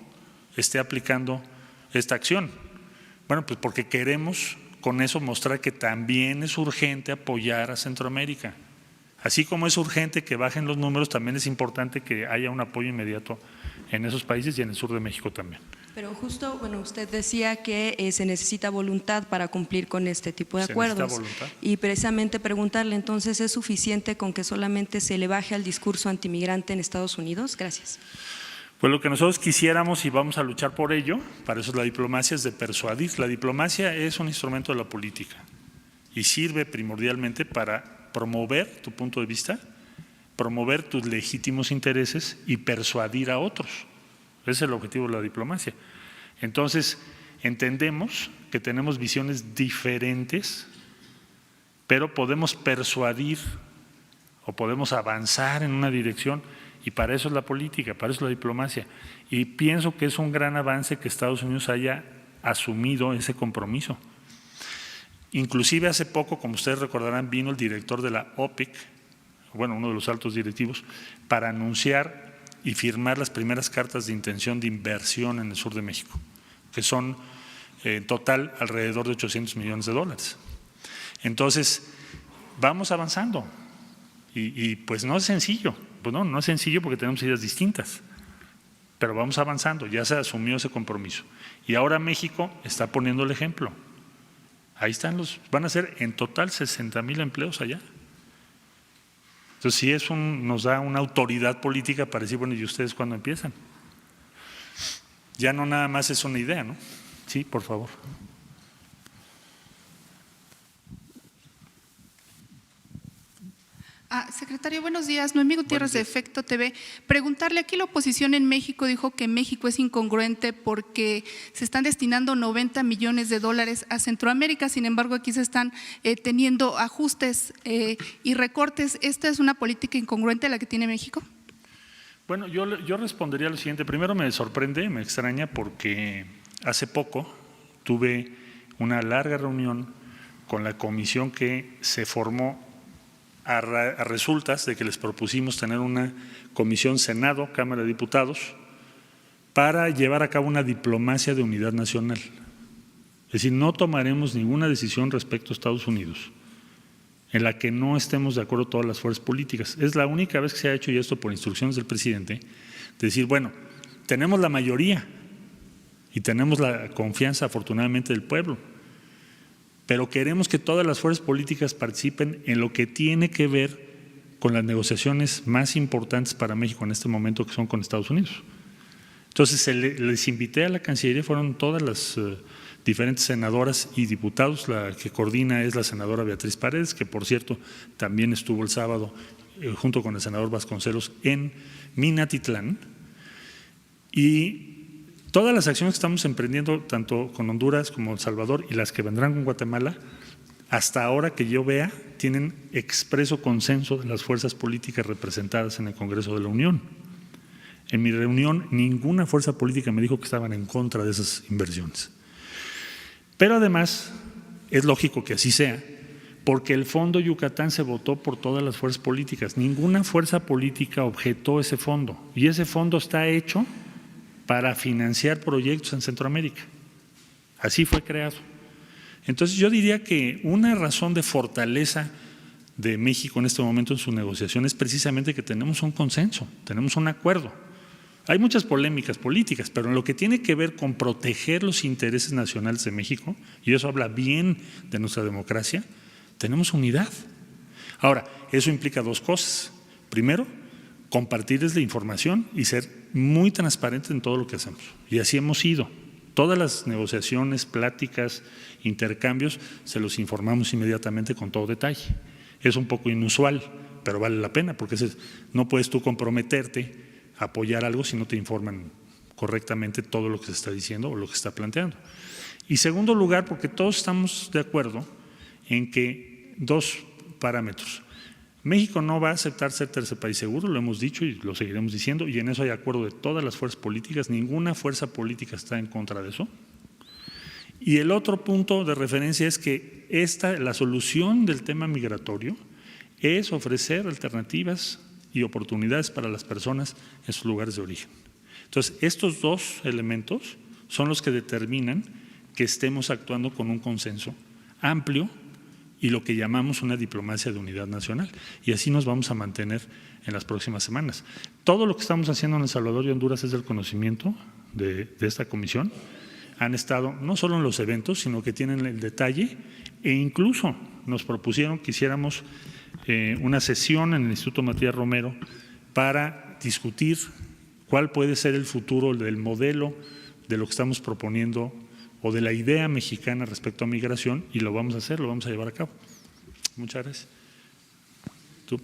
esté aplicando esta acción. Bueno, pues porque queremos con eso mostrar que también es urgente apoyar a Centroamérica. Así como es urgente que bajen los números, también es importante que haya un apoyo inmediato en esos países y en el sur de México también. Pero justo, bueno, usted decía que se necesita voluntad para cumplir con este tipo de acuerdos. ¿Se necesita voluntad? Y precisamente preguntarle, entonces, ¿es suficiente con que solamente se le baje al discurso antimigrante en Estados Unidos? Gracias. Pues lo que nosotros quisiéramos y vamos a luchar por ello, para eso la diplomacia es de persuadir. La diplomacia es un instrumento de la política y sirve primordialmente para promover tu punto de vista, promover tus legítimos intereses y persuadir a otros. Ese es el objetivo de la diplomacia. Entonces, entendemos que tenemos visiones diferentes, pero podemos persuadir o podemos avanzar en una dirección. Y para eso es la política, para eso es la diplomacia. Y pienso que es un gran avance que Estados Unidos haya asumido ese compromiso. Inclusive hace poco, como ustedes recordarán, vino el director de la OPIC, bueno, uno de los altos directivos, para anunciar y firmar las primeras cartas de intención de inversión en el sur de México, que son en total alrededor de $800 millones. Entonces, vamos avanzando y pues no es sencillo. Pues no es sencillo porque tenemos ideas distintas, pero vamos avanzando, ya se asumió ese compromiso. Y ahora México está poniendo el ejemplo. Ahí están van a ser en total 60,000 empleos allá. Entonces sí nos da una autoridad política para decir, bueno, ¿y ustedes cuándo empiezan? Ya no nada más es una idea, ¿no? Sí, por favor. Secretario, buenos días. Noemí Gutiérrez de Efecto TV. Preguntarle, aquí la oposición en México dijo que México es incongruente porque se están destinando 90 millones de dólares a Centroamérica, sin embargo aquí se están teniendo ajustes y recortes. ¿Esta es una política incongruente la que tiene México? Bueno, yo respondería lo siguiente. Primero, me sorprende, me extraña porque hace poco tuve una larga reunión con la comisión que se formó a resultas de que les propusimos tener una comisión Senado, Cámara de Diputados, para llevar a cabo una diplomacia de unidad nacional. Es decir, no tomaremos ninguna decisión respecto a Estados Unidos en la que no estemos de acuerdo todas las fuerzas políticas. Es la única vez que se ha hecho, y esto por instrucciones del presidente, de decir, bueno, tenemos la mayoría y tenemos la confianza afortunadamente del pueblo, pero queremos que todas las fuerzas políticas participen en lo que tiene que ver con las negociaciones más importantes para México en este momento, que son con Estados Unidos. Entonces les invité a la Cancillería, fueron todas las diferentes senadoras y diputados. La que coordina es la senadora Beatriz Paredes, que por cierto también estuvo el sábado junto con el senador Vasconcelos en Minatitlán, y todas las acciones que estamos emprendiendo, tanto con Honduras como El Salvador y las que vendrán con Guatemala, hasta ahora que yo vea, tienen expreso consenso de las fuerzas políticas representadas en el Congreso de la Unión. En mi reunión, ninguna fuerza política me dijo que estaban en contra de esas inversiones. Pero además, es lógico que así sea, porque el Fondo Yucatán se votó por todas las fuerzas políticas. Ninguna fuerza política objetó ese fondo, y ese fondo está hecho para financiar proyectos en Centroamérica. Así fue creado. Entonces yo diría que una razón de fortaleza de México en este momento en su negociación es precisamente que tenemos un consenso, tenemos un acuerdo. Hay muchas polémicas políticas, pero en lo que tiene que ver con proteger los intereses nacionales de México, y eso habla bien de nuestra democracia, tenemos unidad. Ahora, eso implica dos cosas. Primero, compartirles la información y ser muy transparente en todo lo que hacemos. Y así hemos ido. Todas las negociaciones, pláticas, intercambios, se los informamos inmediatamente con todo detalle. Es un poco inusual, pero vale la pena, porque no puedes tú comprometerte a apoyar algo si no te informan correctamente todo lo que se está diciendo o lo que se está planteando. Y segundo lugar, porque todos estamos de acuerdo en que dos parámetros. México no va a aceptar ser tercer país seguro, lo hemos dicho y lo seguiremos diciendo, y en eso hay acuerdo de todas las fuerzas políticas, ninguna fuerza política está en contra de eso. Y el otro punto de referencia es que la solución del tema migratorio es ofrecer alternativas y oportunidades para las personas en sus lugares de origen. Entonces, estos dos elementos son los que determinan que estemos actuando con un consenso amplio y lo que llamamos una diplomacia de unidad nacional. Y así nos vamos a mantener en las próximas semanas. Todo lo que estamos haciendo en El Salvador y Honduras es del conocimiento de esta comisión. Han estado no solo en los eventos, sino que tienen el detalle, e incluso nos propusieron que hiciéramos una sesión en el Instituto Matías Romero para discutir cuál puede ser el futuro del modelo de lo que estamos proponiendo o de la idea mexicana respecto a migración, y lo vamos a hacer, lo vamos a llevar a cabo. Muchas gracias. ¿Tú?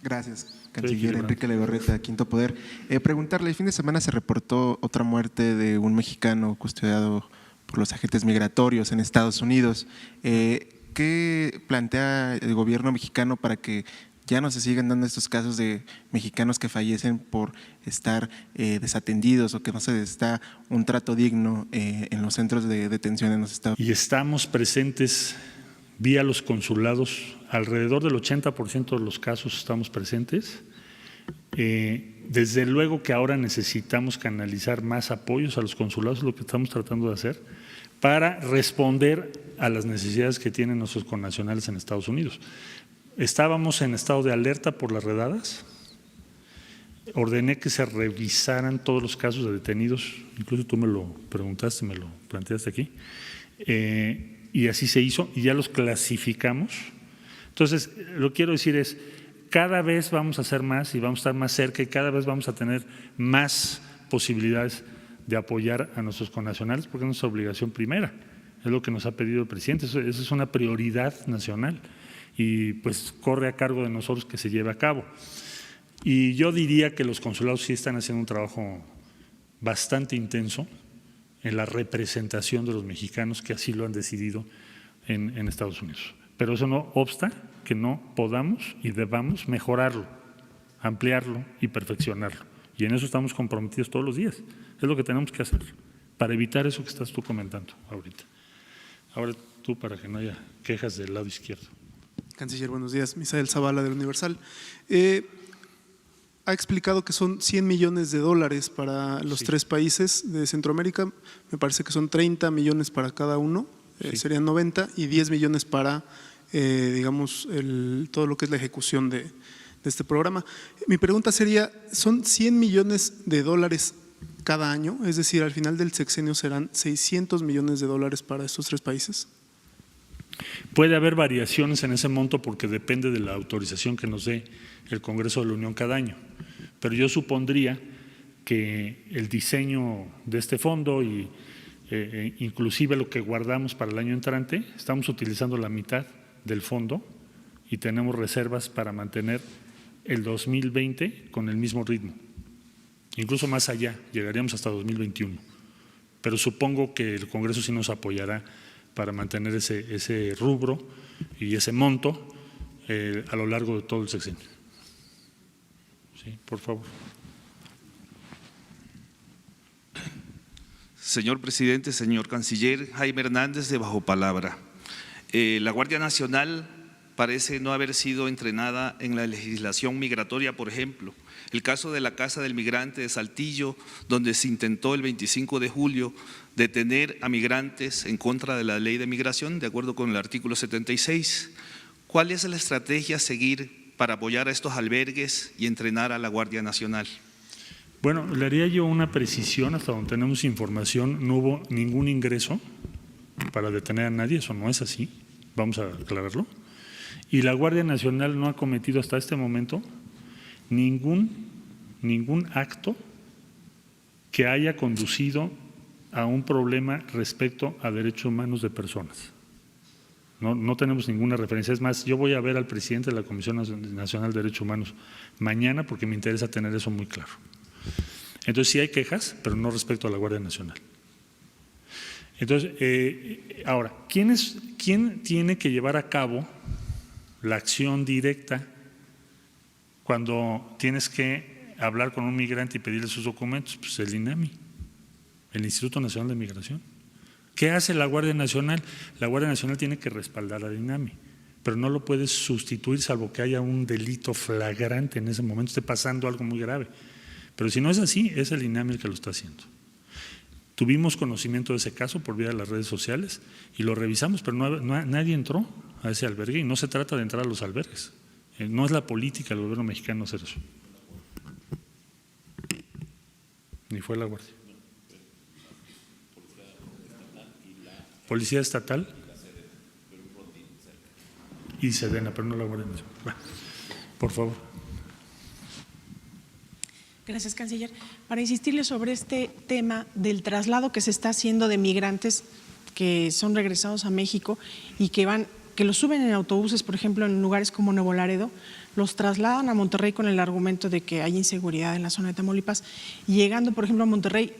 Gracias, canciller Enrique Legorreta, Quinto Poder. Preguntarle, el fin de semana se reportó otra muerte de un mexicano custodiado por los agentes migratorios en Estados Unidos. ¿Qué plantea el gobierno mexicano para que ya no se sigan dando estos casos de mexicanos que fallecen por estar desatendidos o que no se les da un trato digno en los centros de detención en los Estados Unidos? Y estamos presentes vía los consulados, alrededor del 80% de los casos estamos presentes. Desde luego que ahora necesitamos canalizar más apoyos a los consulados, es lo que estamos tratando de hacer, para responder a las necesidades que tienen nuestros connacionales en Estados Unidos. Estábamos en estado de alerta por las redadas, ordené que se revisaran todos los casos de detenidos, incluso tú me lo preguntaste, me lo planteaste aquí, y así se hizo y ya los clasificamos. Entonces, lo que quiero decir es, cada vez vamos a hacer más y vamos a estar más cerca y cada vez vamos a tener más posibilidades de apoyar a nuestros connacionales, porque es nuestra obligación primera, es lo que nos ha pedido el presidente, eso es una prioridad nacional. y pues corre a cargo de nosotros que se lleve a cabo. Y yo diría que los consulados sí están haciendo un trabajo bastante intenso en la representación de los mexicanos que así lo han decidido en Estados Unidos. Pero eso no obsta que no podamos y debamos mejorarlo, ampliarlo y perfeccionarlo. Y en eso estamos comprometidos todos los días. Es lo que tenemos que hacer para evitar eso que estás tú comentando ahorita. Ahora tú, para que no haya quejas del lado izquierdo. Canciller, buenos días. Misael Zavala, del Universal. Ha explicado que son 100 millones de dólares para los tres países de Centroamérica. Me parece que son 30 millones para cada uno, serían 90, y 10 millones para, digamos, todo lo que es la ejecución de este programa. Mi pregunta sería, ¿son 100 millones de dólares cada año? Es decir, al final del sexenio serán 600 millones de dólares para estos tres países. Puede haber variaciones en ese monto porque depende de la autorización que nos dé el Congreso de la Unión cada año, pero yo supondría que el diseño de este fondo y inclusive lo que guardamos para el año entrante, estamos utilizando la mitad del fondo y tenemos reservas para mantener el 2020 con el mismo ritmo, incluso más allá, llegaríamos hasta 2021, pero supongo que el Congreso sí nos apoyará para mantener ese rubro y ese monto a lo largo de todo el sexenio. Sí, por favor. Señor presidente, señor canciller, Jaime Hernández de Bajo Palabra. La Guardia Nacional parece no haber sido entrenada en la legislación migratoria, por ejemplo. El caso de la Casa del Migrante de Saltillo, donde se intentó el 25 de julio detener a migrantes en contra de la ley de migración, de acuerdo con el artículo 76. ¿Cuál es la estrategia a seguir para apoyar a estos albergues y entrenar a la Guardia Nacional? Bueno, le haría yo una precisión, hasta donde tenemos información, no hubo ningún ingreso para detener a nadie, eso no es así, vamos a aclararlo. Y la Guardia Nacional no ha cometido hasta este momento ningún acto que haya conducido a un problema respecto a derechos humanos de personas. No tenemos ninguna referencia. Es más, yo voy a ver al presidente de la Comisión Nacional de Derechos Humanos mañana porque me interesa tener eso muy claro. Entonces sí hay quejas, pero no respecto a la Guardia Nacional. Entonces, ahora, ¿quién tiene que llevar a cabo la acción directa cuando tienes que hablar con un migrante y pedirle sus documentos? Pues el INAMI, el Instituto Nacional de Migración. ¿Qué hace la Guardia Nacional? La Guardia Nacional tiene que respaldar al INAMI, pero no lo puedes sustituir salvo que haya un delito flagrante en ese momento, esté pasando algo muy grave. Pero si no es así, es el INAMI el que lo está haciendo. Tuvimos conocimiento de ese caso por vía de las redes sociales y lo revisamos, pero nadie entró a ese albergue y no se trata de entrar a los albergues. No es la política del gobierno mexicano hacer eso. Ni fue la Guardia. Policía Estatal y Sedena, pero no la Guardia Nacional. Bueno, por favor. Gracias, canciller. Para insistirle sobre este tema del traslado que se está haciendo de migrantes que son regresados a México y que los suben en autobuses, por ejemplo, en lugares como Nuevo Laredo, los trasladan a Monterrey con el argumento de que hay inseguridad en la zona de Tamaulipas. Y llegando, por ejemplo, a Monterrey,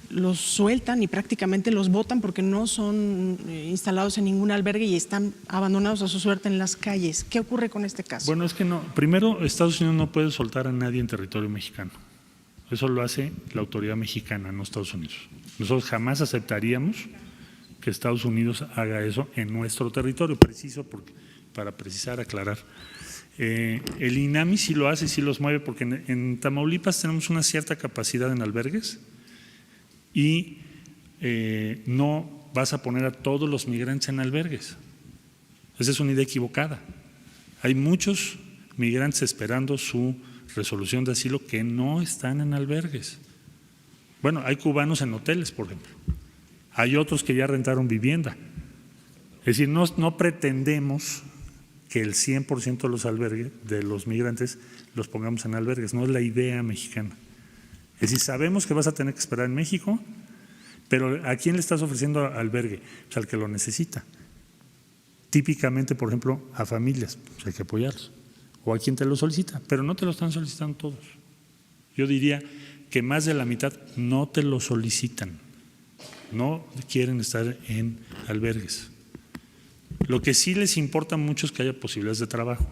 los sueltan y prácticamente los botan porque no son instalados en ningún albergue y están abandonados a su suerte en las calles. ¿Qué ocurre con este caso? Bueno, es que no. Primero, Estados Unidos no puede soltar a nadie en territorio mexicano. Eso lo hace la autoridad mexicana, no Estados Unidos. Nosotros jamás aceptaríamos que Estados Unidos haga eso en nuestro territorio, para precisar, aclarar. El INAMI sí lo hace, sí los mueve, porque en Tamaulipas tenemos una cierta capacidad en albergues y no vas a poner a todos los migrantes en albergues. Esa es una idea equivocada. Hay muchos migrantes esperando su resolución de asilo que no están en albergues. Bueno, hay cubanos en hoteles, por ejemplo. Hay otros que ya rentaron vivienda. Es decir, no pretendemos que el 100% de los albergues, de los migrantes, los pongamos en albergues. No es la idea mexicana. Es decir, sabemos que vas a tener que esperar en México, pero ¿a quién le estás ofreciendo albergue? Pues al que lo necesita. típicamente, por ejemplo, a familias, pues hay que apoyarlos, o a quien te lo solicita, pero no te lo están solicitando todos. Yo diría que más de la mitad no te lo solicitan, no quieren estar en albergues. Lo que sí les importa mucho es que haya posibilidades de trabajo.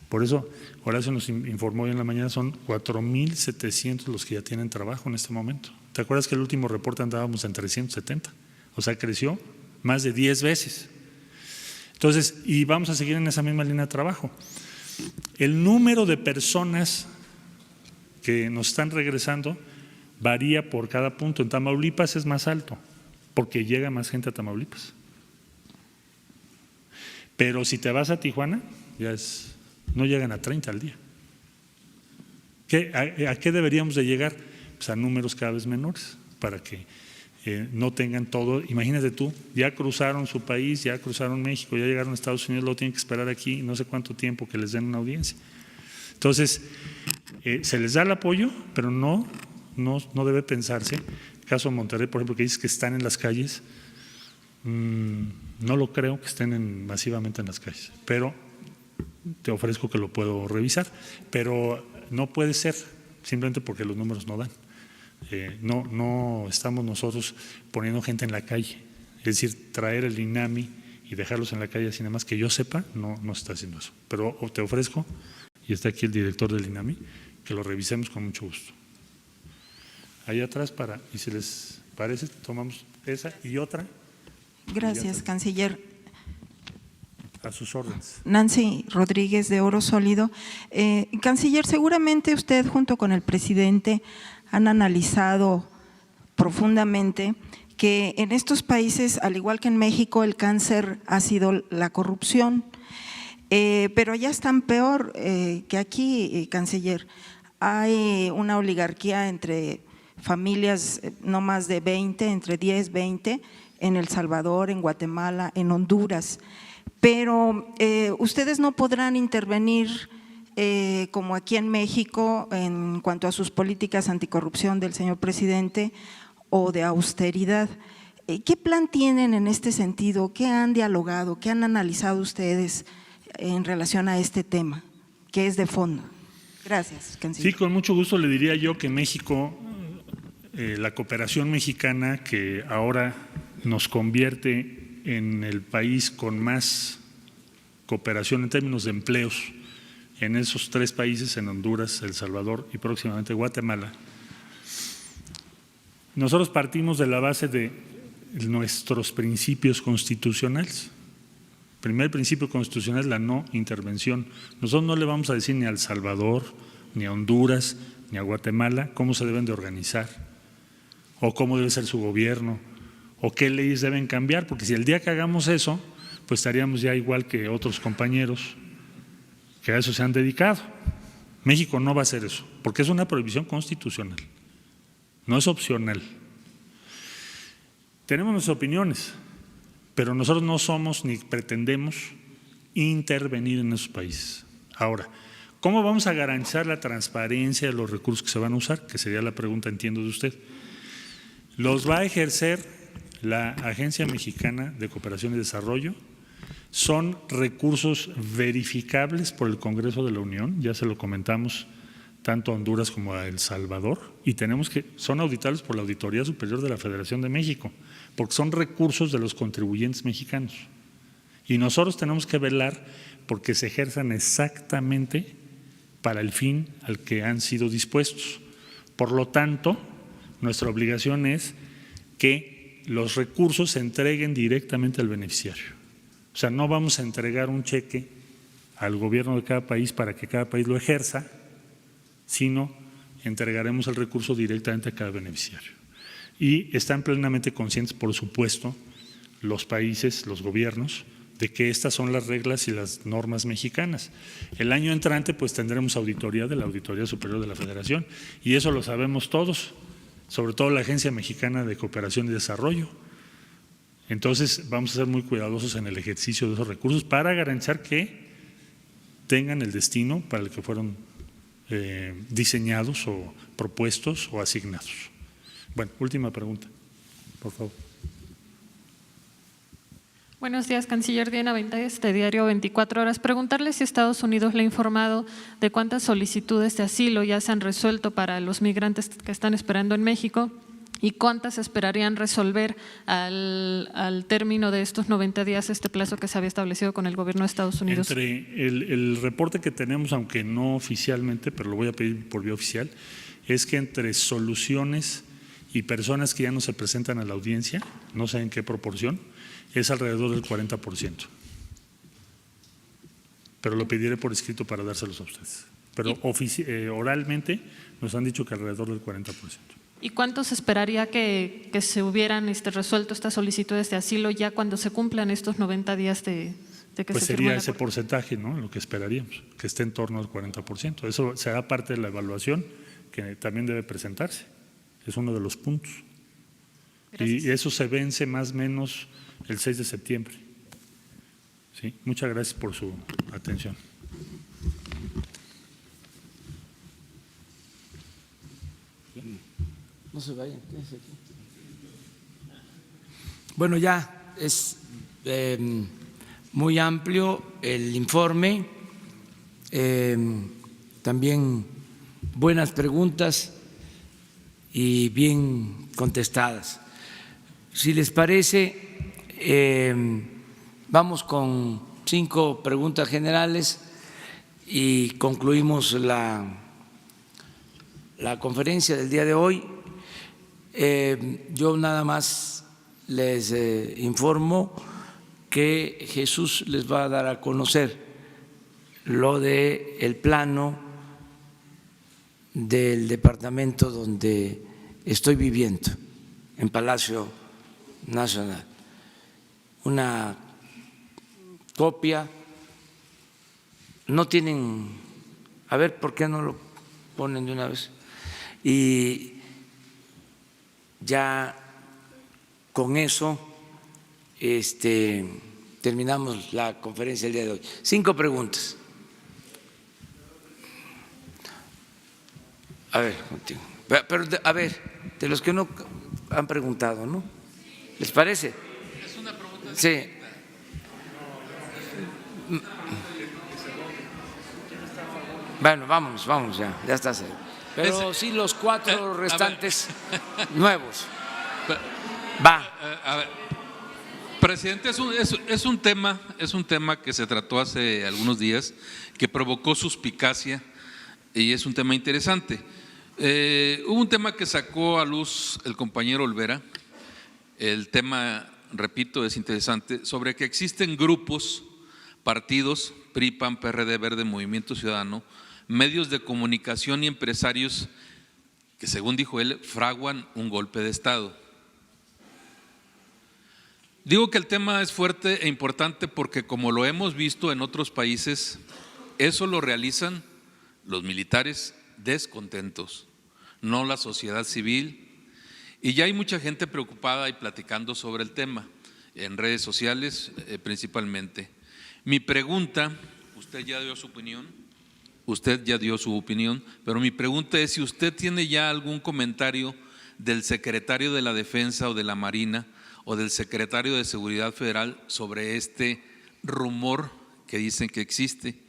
Por eso, Horacio nos informó hoy en la mañana, son 4,700 los que ya tienen trabajo en este momento. ¿Te acuerdas que el último reporte andábamos en 370? O sea, creció más de 10 veces. Entonces, y vamos a seguir en esa misma línea de trabajo. El número de personas que nos están regresando varía por cada punto. En Tamaulipas es más alto, porque llega más gente a Tamaulipas. Pero si te vas a Tijuana, no llegan a 30 al día. ¿A qué deberíamos de llegar? Pues a números cada vez menores, para que no tengan todo. Imagínate tú, ya cruzaron su país, ya cruzaron México, ya llegaron a Estados Unidos, luego tienen que esperar aquí no sé cuánto tiempo que les den una audiencia. Entonces, se les da el apoyo, pero no debe pensarse. Caso de Monterrey, por ejemplo, que dices que están en las calles, no lo creo que estén masivamente en las calles, pero te ofrezco que lo puedo revisar, pero no puede ser simplemente porque los números no dan. No estamos nosotros poniendo gente en la calle, es decir, traer el INAMI y dejarlos en la calle así nada más que yo sepa, no se está haciendo eso, pero te ofrezco, y está aquí el director del INAMI, que lo revisemos con mucho gusto. Ahí atrás y si les parece, tomamos esa y otra. Gracias, canciller. A sus órdenes. Nancy Rodríguez, de Oro Sólido. Canciller, seguramente usted junto con el presidente han analizado profundamente que en estos países, al igual que en México, el cáncer ha sido la corrupción, pero allá están peor que aquí, canciller. Hay una oligarquía entre familias no más de 20, entre 10, 20, en El Salvador, en Guatemala, en Honduras. Pero ustedes no podrán intervenir como aquí en México en cuanto a sus políticas anticorrupción del señor presidente o de austeridad. ¿Qué plan tienen en este sentido? ¿Qué han dialogado? ¿Qué han analizado ustedes en relación a este tema, que es de fondo? Gracias, canciller. Sí, con mucho gusto le diría yo que México, la cooperación mexicana, que ahora nos convierte en el país con más cooperación en términos de empleos en esos 3 países, en Honduras, El Salvador y próximamente Guatemala. Nosotros partimos de la base de nuestros principios constitucionales. El primer principio constitucional es la no intervención. Nosotros no le vamos a decir ni a El Salvador, ni a Honduras, ni a Guatemala cómo se deben de organizar o cómo debe ser su gobierno o qué leyes deben cambiar, porque si el día que hagamos eso, pues estaríamos ya igual que otros compañeros que a eso se han dedicado. México no va a hacer eso, porque es una prohibición constitucional, no es opcional. Tenemos nuestras opiniones, pero nosotros no somos ni pretendemos intervenir en esos países. Ahora, ¿cómo vamos a garantizar la transparencia de los recursos que se van a usar? Que sería la pregunta, entiendo, de usted. Los va a ejercer la Agencia Mexicana de Cooperación y Desarrollo. Son recursos verificables por el Congreso de la Unión, ya se lo comentamos tanto a Honduras como a El Salvador, y son auditables por la Auditoría Superior de la Federación de México, porque son recursos de los contribuyentes mexicanos. Y nosotros tenemos que velar porque se ejerzan exactamente para el fin al que han sido dispuestos. Por lo tanto, nuestra obligación es que los recursos se entreguen directamente al beneficiario. O sea, no vamos a entregar un cheque al gobierno de cada país para que cada país lo ejerza, sino entregaremos el recurso directamente a cada beneficiario. Y están plenamente conscientes, por supuesto, los países, los gobiernos, de que estas son las reglas y las normas mexicanas. El año entrante pues tendremos auditoría de la Auditoría Superior de la Federación, y eso lo sabemos todos, sobre todo la Agencia Mexicana de Cooperación y Desarrollo. Entonces vamos a ser muy cuidadosos en el ejercicio de esos recursos para garantizar que tengan el destino para el que fueron diseñados o propuestos o asignados. Bueno, última pregunta, por favor. Buenos días, canciller Diana Ventáez, de Diario 24 Horas. Preguntarle si Estados Unidos le ha informado de cuántas solicitudes de asilo ya se han resuelto para los migrantes que están esperando en México y cuántas esperarían resolver al término de estos 90 días, este plazo que se había establecido con el gobierno de Estados Unidos. Entre el reporte que tenemos, aunque no oficialmente, pero lo voy a pedir por vía oficial, es que entre soluciones y personas que ya no se presentan a la audiencia, no sé en qué proporción, es alrededor del 40%. Pero lo pediré por escrito para dárselos a ustedes. Pero oralmente nos han dicho que alrededor del 40%. ¿Y cuánto se esperaría que se hubieran resuelto estas solicitudes de asilo ya cuando se cumplan estos 90 días de que pues se sería ese porcentaje, ¿no? Lo que esperaríamos, que esté en torno al 40%. Eso será parte de la evaluación que también debe presentarse. Es uno de los puntos. Gracias. Y eso se vence más o menos el 6 de septiembre. ¿Sí? Muchas gracias por su atención. No se vayan, quédense aquí. Bueno, ya es muy amplio el informe, también buenas preguntas y bien contestadas. Si les parece, vamos con 5 preguntas generales y concluimos la conferencia del día de hoy. Yo nada más les informo que Jesús les va a dar a conocer lo del plano del departamento donde estoy viviendo, en Palacio Nacional. Una copia, no tienen, a ver por qué no lo ponen de una vez, y ya con eso terminamos la conferencia del día de hoy. 5 preguntas. A ver, contigo. Pero a ver, de los que no han preguntado, ¿no? ¿Les parece? Es una pregunta. Sí. Bueno, vámonos ya está. Pero sí los 4 restantes nuevos. Va. A ver, presidente, es un tema que se trató hace algunos días, que provocó suspicacia y es un tema interesante. Hubo un tema que sacó a luz el compañero Olvera, el tema, repito, es interesante, sobre que existen grupos, partidos, PRI, PAN, PRD, Verde, Movimiento Ciudadano, medios de comunicación y empresarios que, según dijo él, fraguan un golpe de Estado. Digo que el tema es fuerte e importante porque, como lo hemos visto en otros países, eso lo realizan los militares descontentos, no la sociedad civil, y ya hay mucha gente preocupada y platicando sobre el tema, en redes sociales principalmente. Mi pregunta, usted ya dio su opinión, pero mi pregunta es si usted tiene ya algún comentario del secretario de la Defensa o de la Marina o del secretario de Seguridad Federal sobre este rumor que dicen que existe,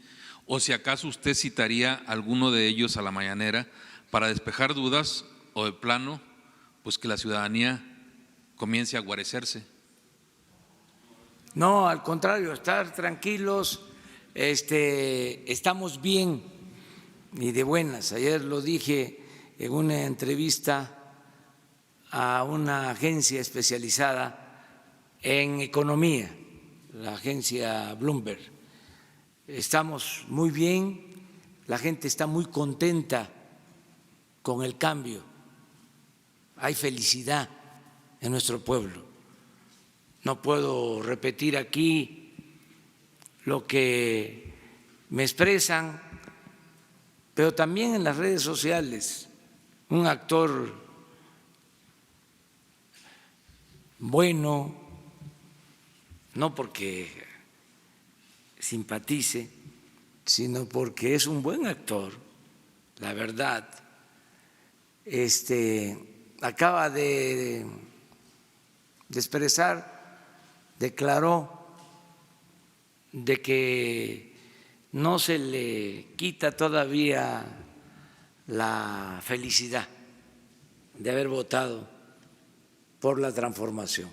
o si acaso usted citaría a alguno de ellos a la mañanera para despejar dudas o de plano, pues que la ciudadanía comience a guarecerse. No, al contrario, estar tranquilos, estamos bien y de buenas. Ayer lo dije en una entrevista a una agencia especializada en economía, la agencia Bloomberg. Estamos muy bien, la gente está muy contenta con el cambio, hay felicidad en nuestro pueblo. No puedo repetir aquí lo que me expresan, pero también en las redes sociales, un actor bueno, no porque simpatice, sino porque es un buen actor, la verdad. Acaba de expresar, declaró de que no se le quita todavía la felicidad de haber votado por la transformación.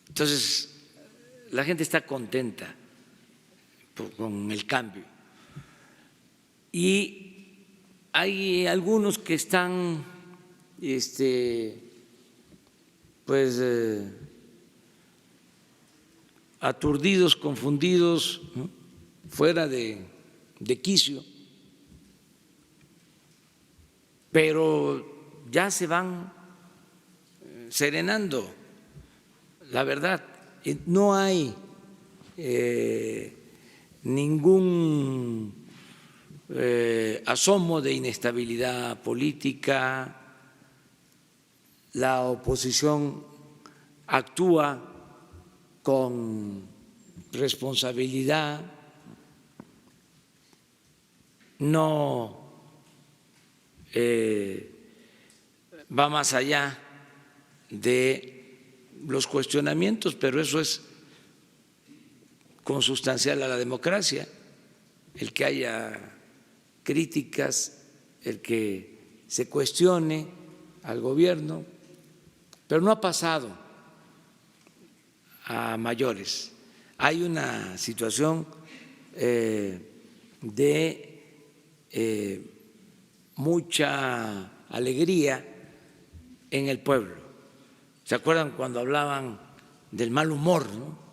Entonces, la gente está contenta con el cambio. Y hay algunos que están aturdidos, confundidos, ¿no?, fuera de quicio, pero ya se van serenando. La verdad, no hay ningún asomo de inestabilidad política. La oposición actúa con responsabilidad, no va más allá de los cuestionamientos, pero eso es consustancial a la democracia, el que haya críticas, el que se cuestione al gobierno, pero no ha pasado a mayores. Hay una situación de mucha alegría en el pueblo. ¿Se acuerdan cuando hablaban del mal humor, ¿no?,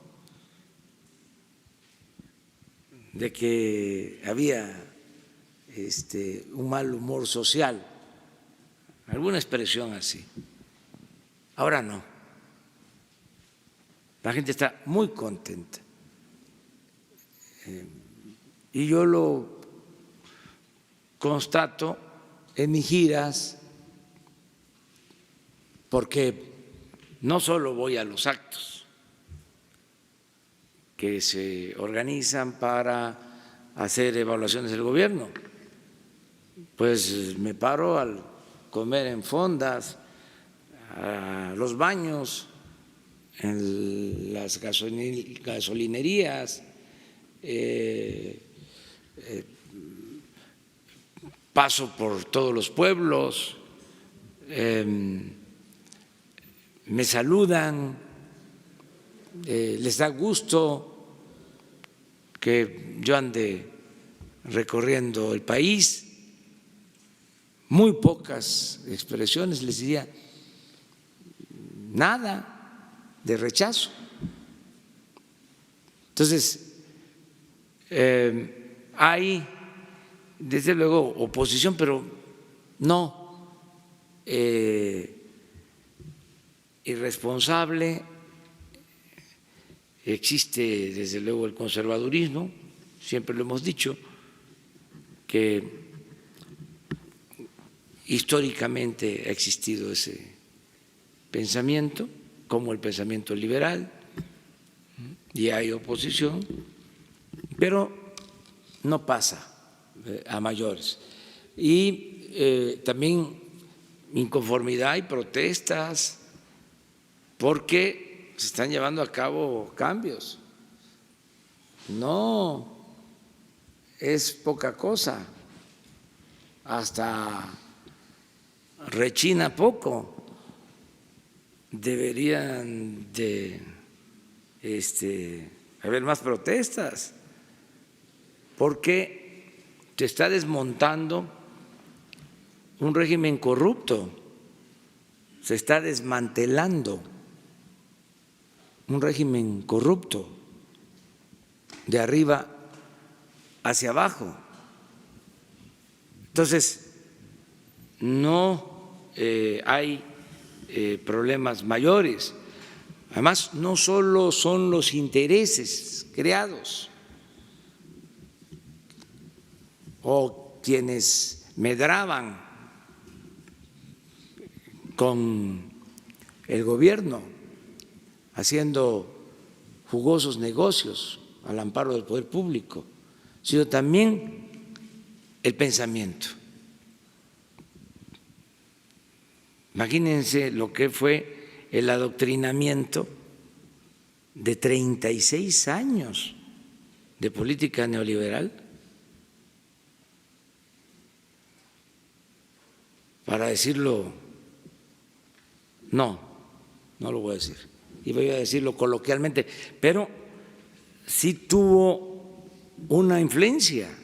de que había un mal humor social, alguna expresión así? Ahora no. La gente está muy contenta. Y yo lo constato en mis giras, porque no solo voy a los actos que se organizan para hacer evaluaciones del gobierno, pues me paro al comer en fondas, a los baños, en las gasolinerías, paso por todos los pueblos, me saludan, les da gusto que yo ande recorriendo el país. Muy pocas expresiones, les diría nada de rechazo. Entonces, hay desde luego oposición, pero no irresponsable. Existe desde luego el conservadurismo, siempre lo hemos dicho, que históricamente ha existido ese pensamiento, como el pensamiento liberal, y hay oposición, pero no pasa a mayores. Y también inconformidad y protestas, porque se están llevando a cabo cambios. No es poca cosa, hasta rechina poco. Deberían de haber más protestas, porque se está desmontando un régimen corrupto, se está desmantelando un régimen corrupto de arriba hacia abajo. Entonces, no hay problemas mayores. Además, no solo son los intereses creados o quienes medraban con el gobierno haciendo jugosos negocios al amparo del poder público, sino también el pensamiento. Imagínense lo que fue el adoctrinamiento de 36 años de política neoliberal para decirlo, no lo voy a decir, y voy a decirlo coloquialmente, pero sí tuvo una influencia.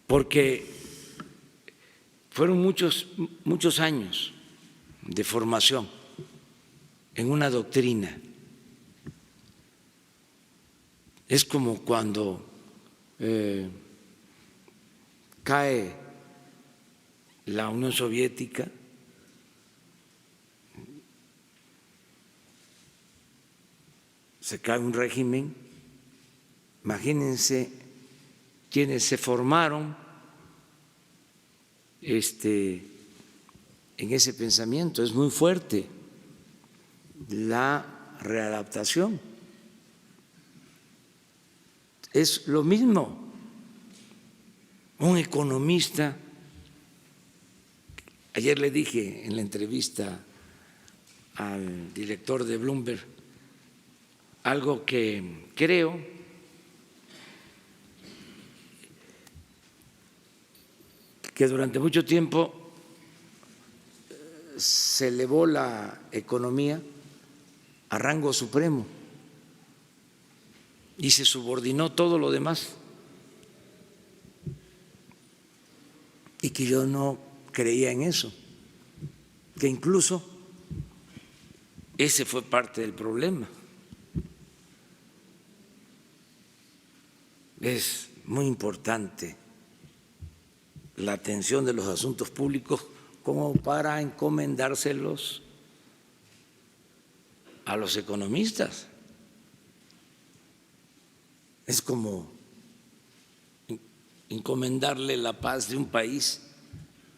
Porque fueron muchos años de formación en una doctrina. Es como cuando cae la Unión Soviética, se cae un régimen, imagínense quienes se formaron en ese pensamiento, es muy fuerte la readaptación. Es lo mismo un economista. Ayer le dije en la entrevista al director de Bloomberg algo que creo que durante mucho tiempo se elevó la economía a rango supremo y se subordinó todo lo demás, y que yo no creía en eso, que incluso ese fue parte del problema. Es muy importante la atención de los asuntos públicos como para encomendárselos a los economistas. Es como encomendarle la paz de un país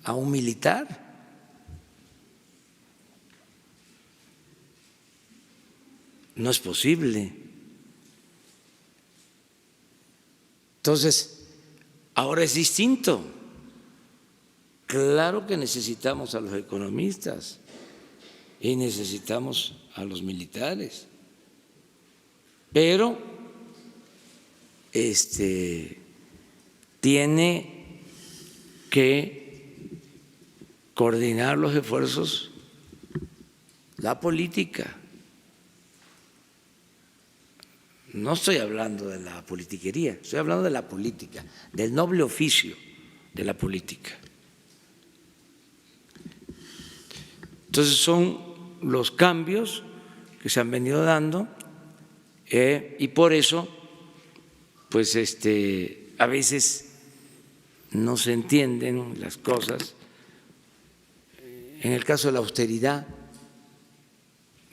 a un militar. No es posible. Entonces, ahora es distinto. Claro que necesitamos a los economistas y necesitamos a los militares, pero tiene que coordinar los esfuerzos la política. No estoy hablando de la politiquería, estoy hablando de la política, del noble oficio de la política. Entonces son los cambios que se han venido dando y por eso pues a veces no se entienden las cosas. En el caso de la austeridad,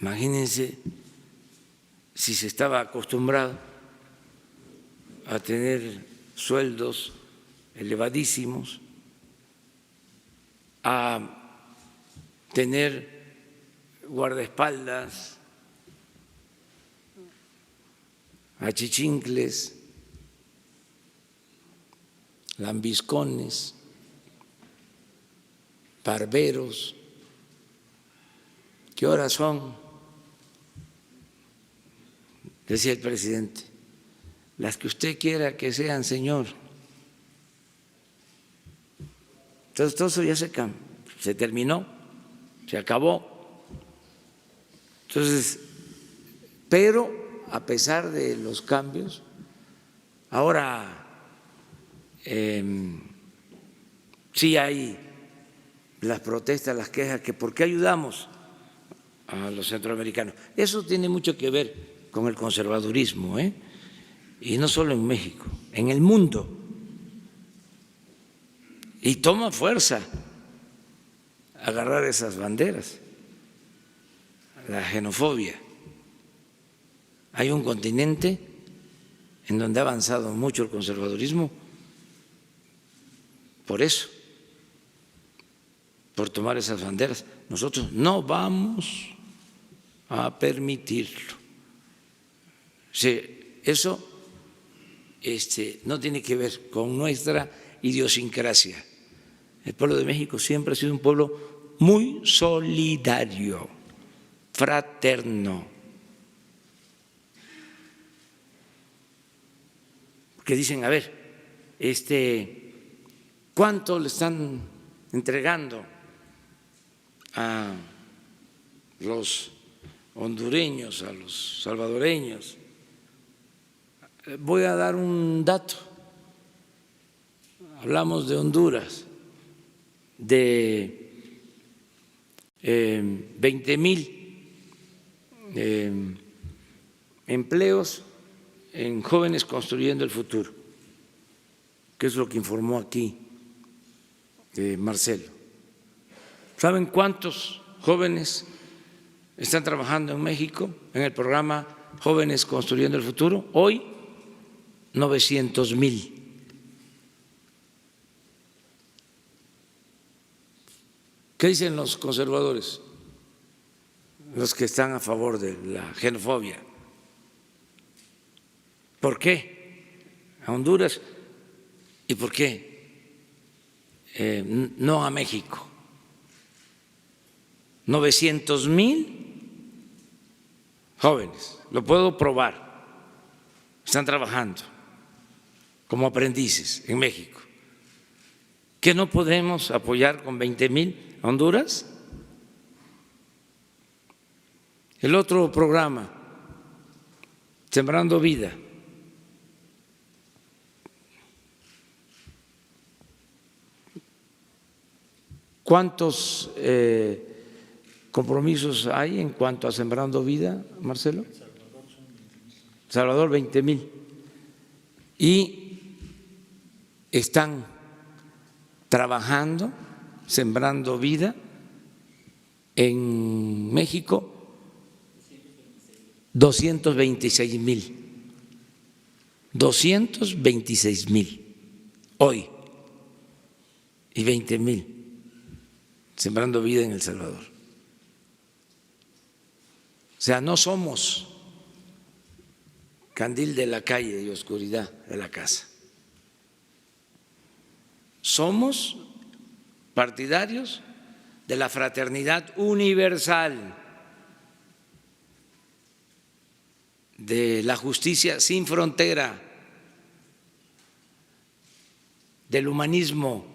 imagínense si se estaba acostumbrado a tener sueldos elevadísimos, a tener guardaespaldas, achichincles, lambiscones, barberos. ¿Qué horas son? Decía el presidente, las que usted quiera que sean, señor. Entonces todo eso ya se terminó, se acabó. Entonces, pero a pesar de los cambios, ahora sí hay las protestas, las quejas, que ¿por qué ayudamos a los centroamericanos? Eso tiene mucho que ver con el conservadurismo, y no solo en México, en el mundo. Y toma fuerza agarrar esas banderas, la xenofobia. Hay un continente en donde ha avanzado mucho el conservadurismo por eso, por tomar esas banderas. Nosotros no vamos a permitirlo. Eso no tiene que ver con nuestra idiosincrasia. El pueblo de México siempre ha sido un pueblo muy solidario, fraterno. Que dicen, a ver, ¿cuánto le están entregando a los hondureños, a los salvadoreños? Voy a dar un dato. Hablamos de Honduras, de 20,000 empleos en Jóvenes Construyendo el Futuro, que es lo que informó aquí Marcelo. ¿Saben cuántos jóvenes están trabajando en México en el programa Jóvenes Construyendo el Futuro? Hoy, 900,000. ¿Qué dicen los conservadores, los que están a favor de la xenofobia? ¿Por qué a Honduras y por qué no a México? 900,000 jóvenes, lo puedo probar, están trabajando como aprendices en México. ¿Qué no podemos apoyar con 20,000 a Honduras? El otro programa, Sembrando Vida, ¿cuántos compromisos hay en cuanto a Sembrando Vida, Marcelo? Salvador, 20,000. Y están trabajando, Sembrando Vida, en México, 226,000. 226,000 hoy y 20,000 Sembrando Vida en El Salvador. O sea, no somos candil de la calle y oscuridad de la casa. Somos partidarios de la fraternidad universal, de la justicia sin frontera, del humanismo.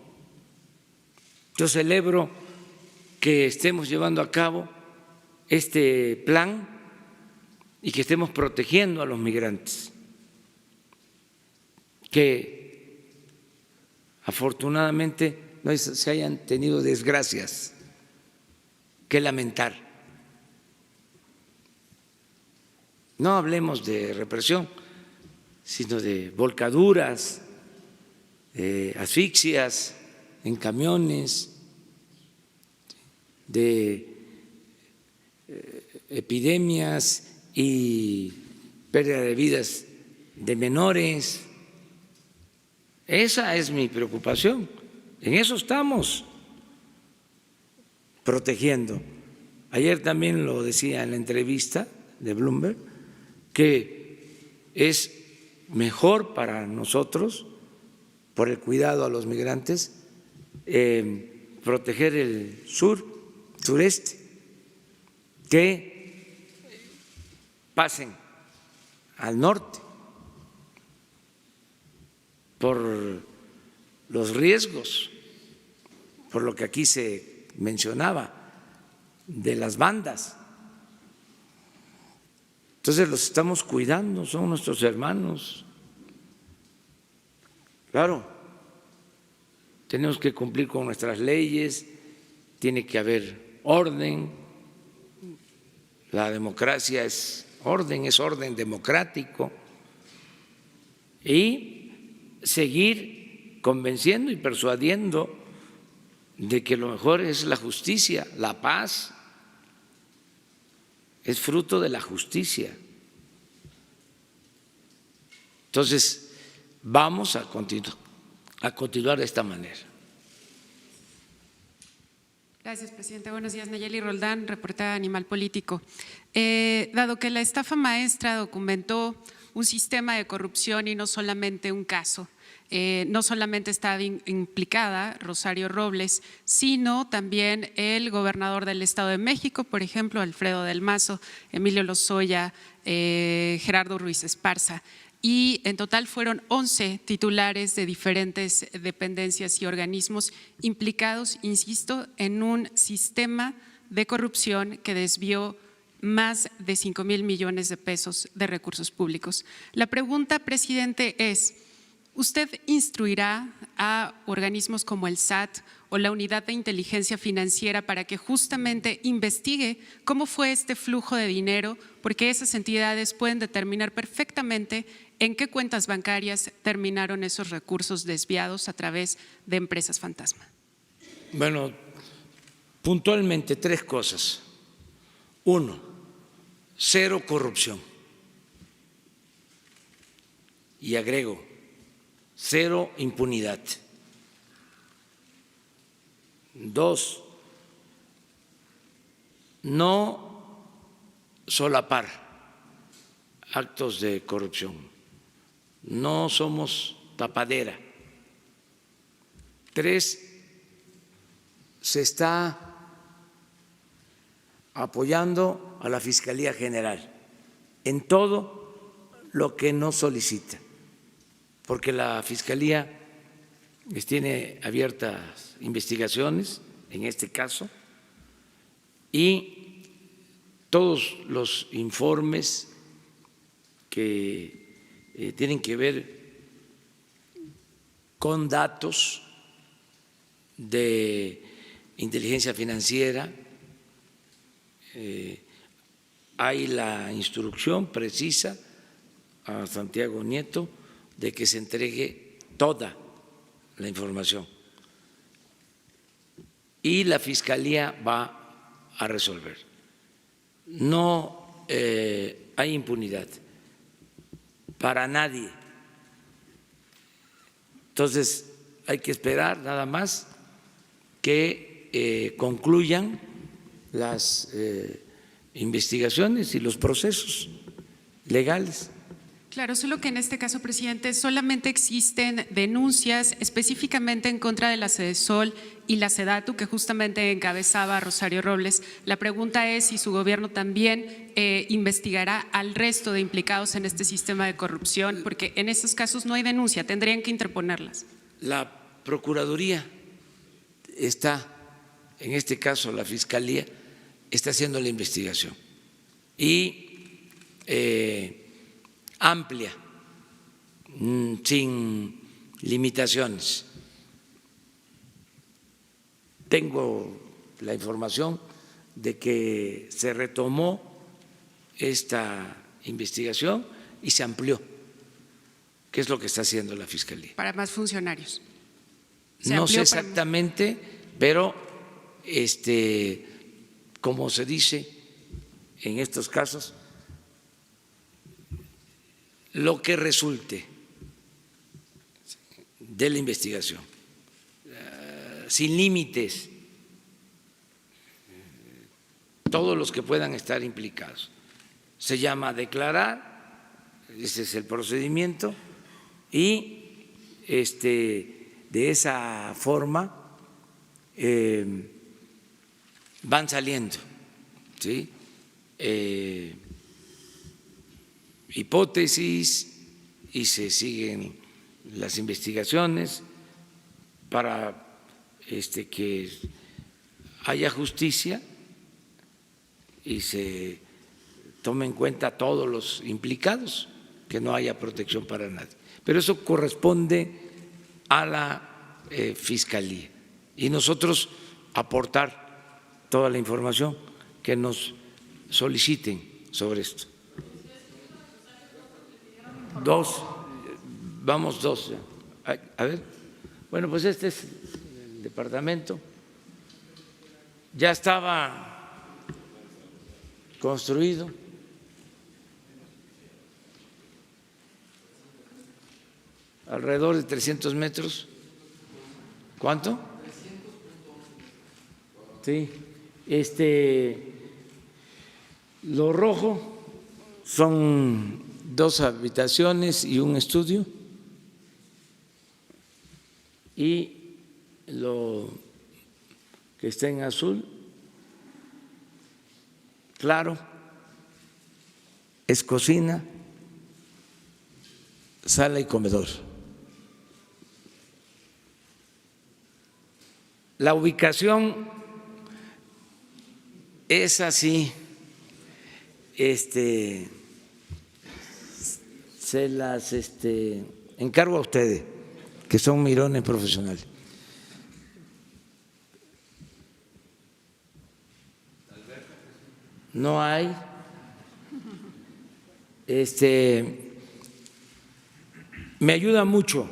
Yo celebro que estemos llevando a cabo este plan y que estemos protegiendo a los migrantes, que afortunadamente no se hayan tenido desgracias que lamentar. No hablemos de represión, sino de volcaduras, asfixias en camiones, de epidemias y pérdida de vidas de menores. Esa es mi preocupación. En eso estamos protegiendo. Ayer también lo decía en la entrevista de Bloomberg, que es mejor para nosotros, por el cuidado a los migrantes, proteger el sureste, que pasen al norte por los riesgos, por lo que aquí se mencionaba, de las bandas. Entonces los estamos cuidando, son nuestros hermanos. Claro, tenemos que cumplir con nuestras leyes, tiene que haber orden, la democracia es orden democrático, y seguir convenciendo y persuadiendo de que lo mejor es la justicia, la paz, es fruto de la justicia. Entonces, vamos a continuar de esta manera. Gracias, presidente. Buenos días, Nayeli Roldán, reportera de Animal Político. Dado que la estafa maestra documentó un sistema de corrupción y no solamente un caso, No solamente estaba implicada Rosario Robles, sino también el gobernador del Estado de México, por ejemplo, Alfredo del Mazo, Emilio Lozoya, Gerardo Ruiz Esparza. Y en total fueron 11 titulares de diferentes dependencias y organismos implicados, insisto, en un sistema de corrupción que desvió más de 5,000 millones de pesos de recursos públicos. La pregunta, presidente, es: ¿usted instruirá a organismos como el SAT o la Unidad de Inteligencia Financiera para que justamente investigue cómo fue este flujo de dinero? Porque esas entidades pueden determinar perfectamente en qué cuentas bancarias terminaron esos recursos desviados a través de empresas fantasma. Bueno, puntualmente 3 cosas. 1, 0 corrupción. Y agrego, 0 impunidad. 2, no solapar actos de corrupción. No somos tapadera. 3, se está apoyando a la Fiscalía General en todo lo que nos solicita, porque la Fiscalía tiene abiertas investigaciones en este caso y todos los informes que tienen que ver con datos de inteligencia financiera. Hay la instrucción precisa a Santiago Nieto de que se entregue toda la información y la Fiscalía va a resolver. No hay impunidad para nadie. Entonces hay que esperar nada más que concluyan las investigaciones y los procesos legales. Claro, solo que en este caso, presidente, solamente existen denuncias específicamente en contra de la Sedesol y la Sedatu, que justamente encabezaba Rosario Robles. La pregunta es si su gobierno también investigará al resto de implicados en este sistema de corrupción, porque en estos casos no hay denuncia, tendrían que interponerlas. La Procuraduría está, en este caso la Fiscalía, está haciendo la investigación y amplia, sin limitaciones. Tengo la información de que se retomó esta investigación y se amplió, que es lo que está haciendo la Fiscalía. Para más funcionarios. No sé exactamente, pero como se dice en estos casos, lo que resulte de la investigación, sin límites, todos los que puedan estar implicados. Se llama declarar, ese es el procedimiento, y de esa forma van saliendo, ¿sí? Hipótesis y se siguen las investigaciones para que haya justicia y se tome en cuenta a todos los implicados, que no haya protección para nadie. Pero eso corresponde a la Fiscalía y nosotros aportar toda la información que nos soliciten sobre esto. 2, vamos 2. A ver, bueno, pues este es el departamento. Ya estaba construido. Alrededor de 300 metros. ¿Cuánto? Sí. Lo rojo son 2 habitaciones y un estudio. y lo que está en azul claro es cocina, sala y comedor. La ubicación es así, se las encargo a ustedes, que son mirones profesionales. No hay. Me ayuda mucho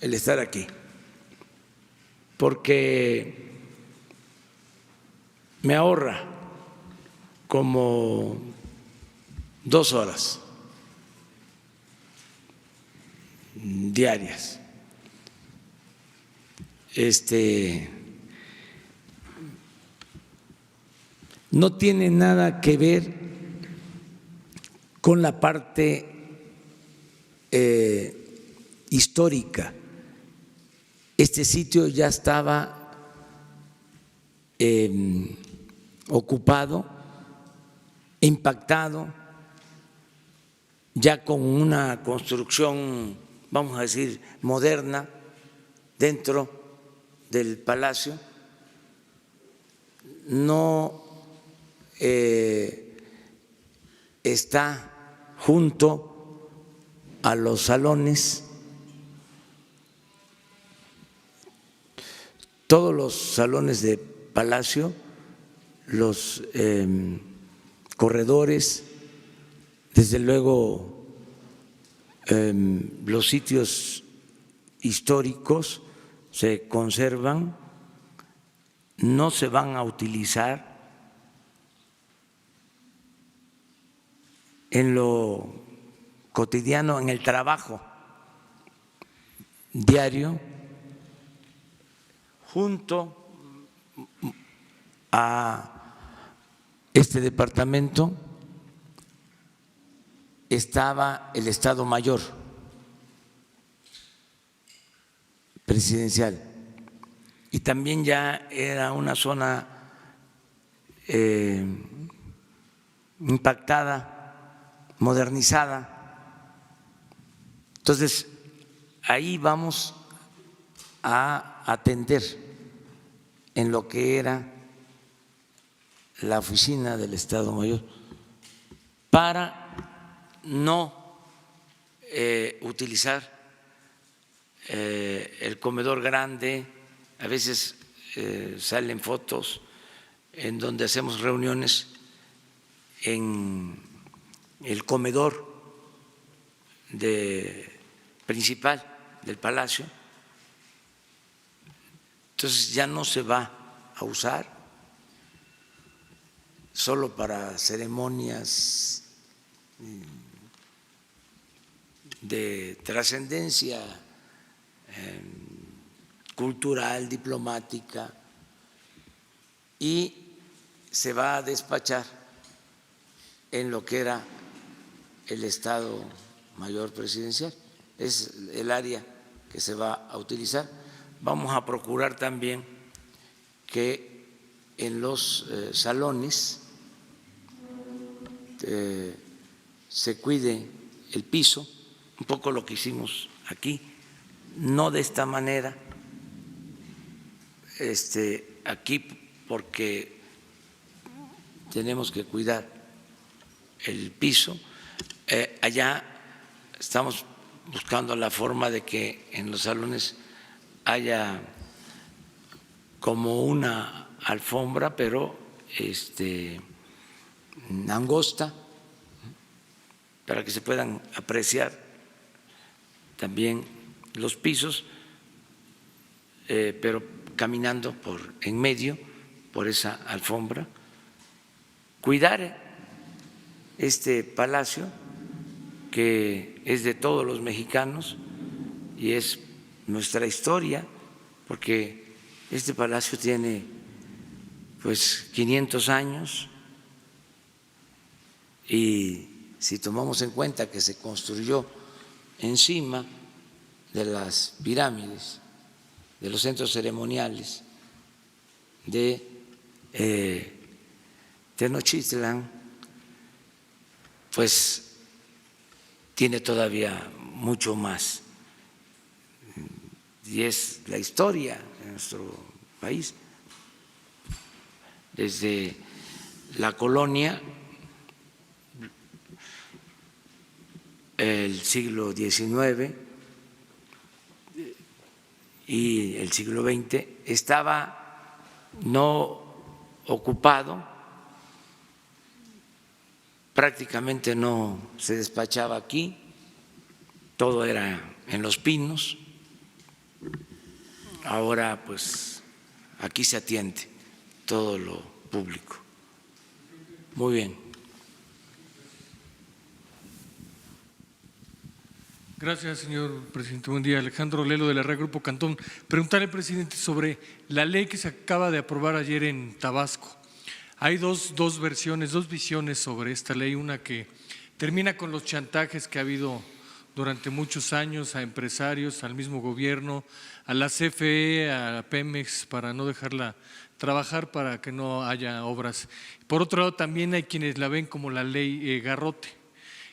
el estar aquí, porque me ahorra como 2 horas diarias. No tiene nada que ver con la parte histórica. Este sitio ya estaba ocupado, impactado, ya con una construcción, vamos a decir, moderna dentro del palacio. No está junto a los salones. Todos los salones de palacio, los corredores, desde luego los sitios históricos se conservan, no se van a utilizar. En lo cotidiano, en el trabajo diario, junto a este departamento estaba el Estado Mayor presidencial y también ya era una zona impactada, modernizada. Entonces, ahí vamos a atender en lo que era la oficina del Estado Mayor para no utilizar el comedor grande. A veces salen fotos en donde hacemos reuniones en el comedor principal del palacio. Entonces ya no se va a usar, solo para ceremonias de trascendencia cultural, diplomática, y se va a despachar en lo que era el Estado Mayor Presidencial. Es el área que se va a utilizar. Vamos a procurar también que en los salones se cuide el piso, un poco lo que hicimos aquí, no de esta manera, aquí porque tenemos que cuidar el piso. Allá estamos buscando la forma de que en los salones haya como una alfombra, pero angosta, para que se puedan apreciar también los pisos, pero caminando por en medio, por esa alfombra. Cuidar este palacio, que es de todos los mexicanos y es nuestra historia, porque este palacio tiene pues 500 años, y si tomamos en cuenta que se construyó encima de las pirámides de los centros ceremoniales de Tenochtitlán, pues tiene todavía mucho más, y es la historia de nuestro país. Desde la colonia, el siglo XIX y el siglo XX, estaba no ocupado, prácticamente no se despachaba aquí, todo era en Los Pinos. Ahora pues aquí se atiende todo lo público. Muy bien. Gracias, señor presidente. Buen día. Alejandro Lelo, de la Red Grupo Cantón. Preguntarle al presidente sobre la ley que se acaba de aprobar ayer en Tabasco. Hay dos versiones, dos visiones sobre esta ley. Una que termina con los chantajes que ha habido durante muchos años a empresarios, al mismo gobierno, a la CFE, a Pemex, para no dejarla trabajar, para que no haya obras. Por otro lado, también hay quienes la ven como la ley Garrote,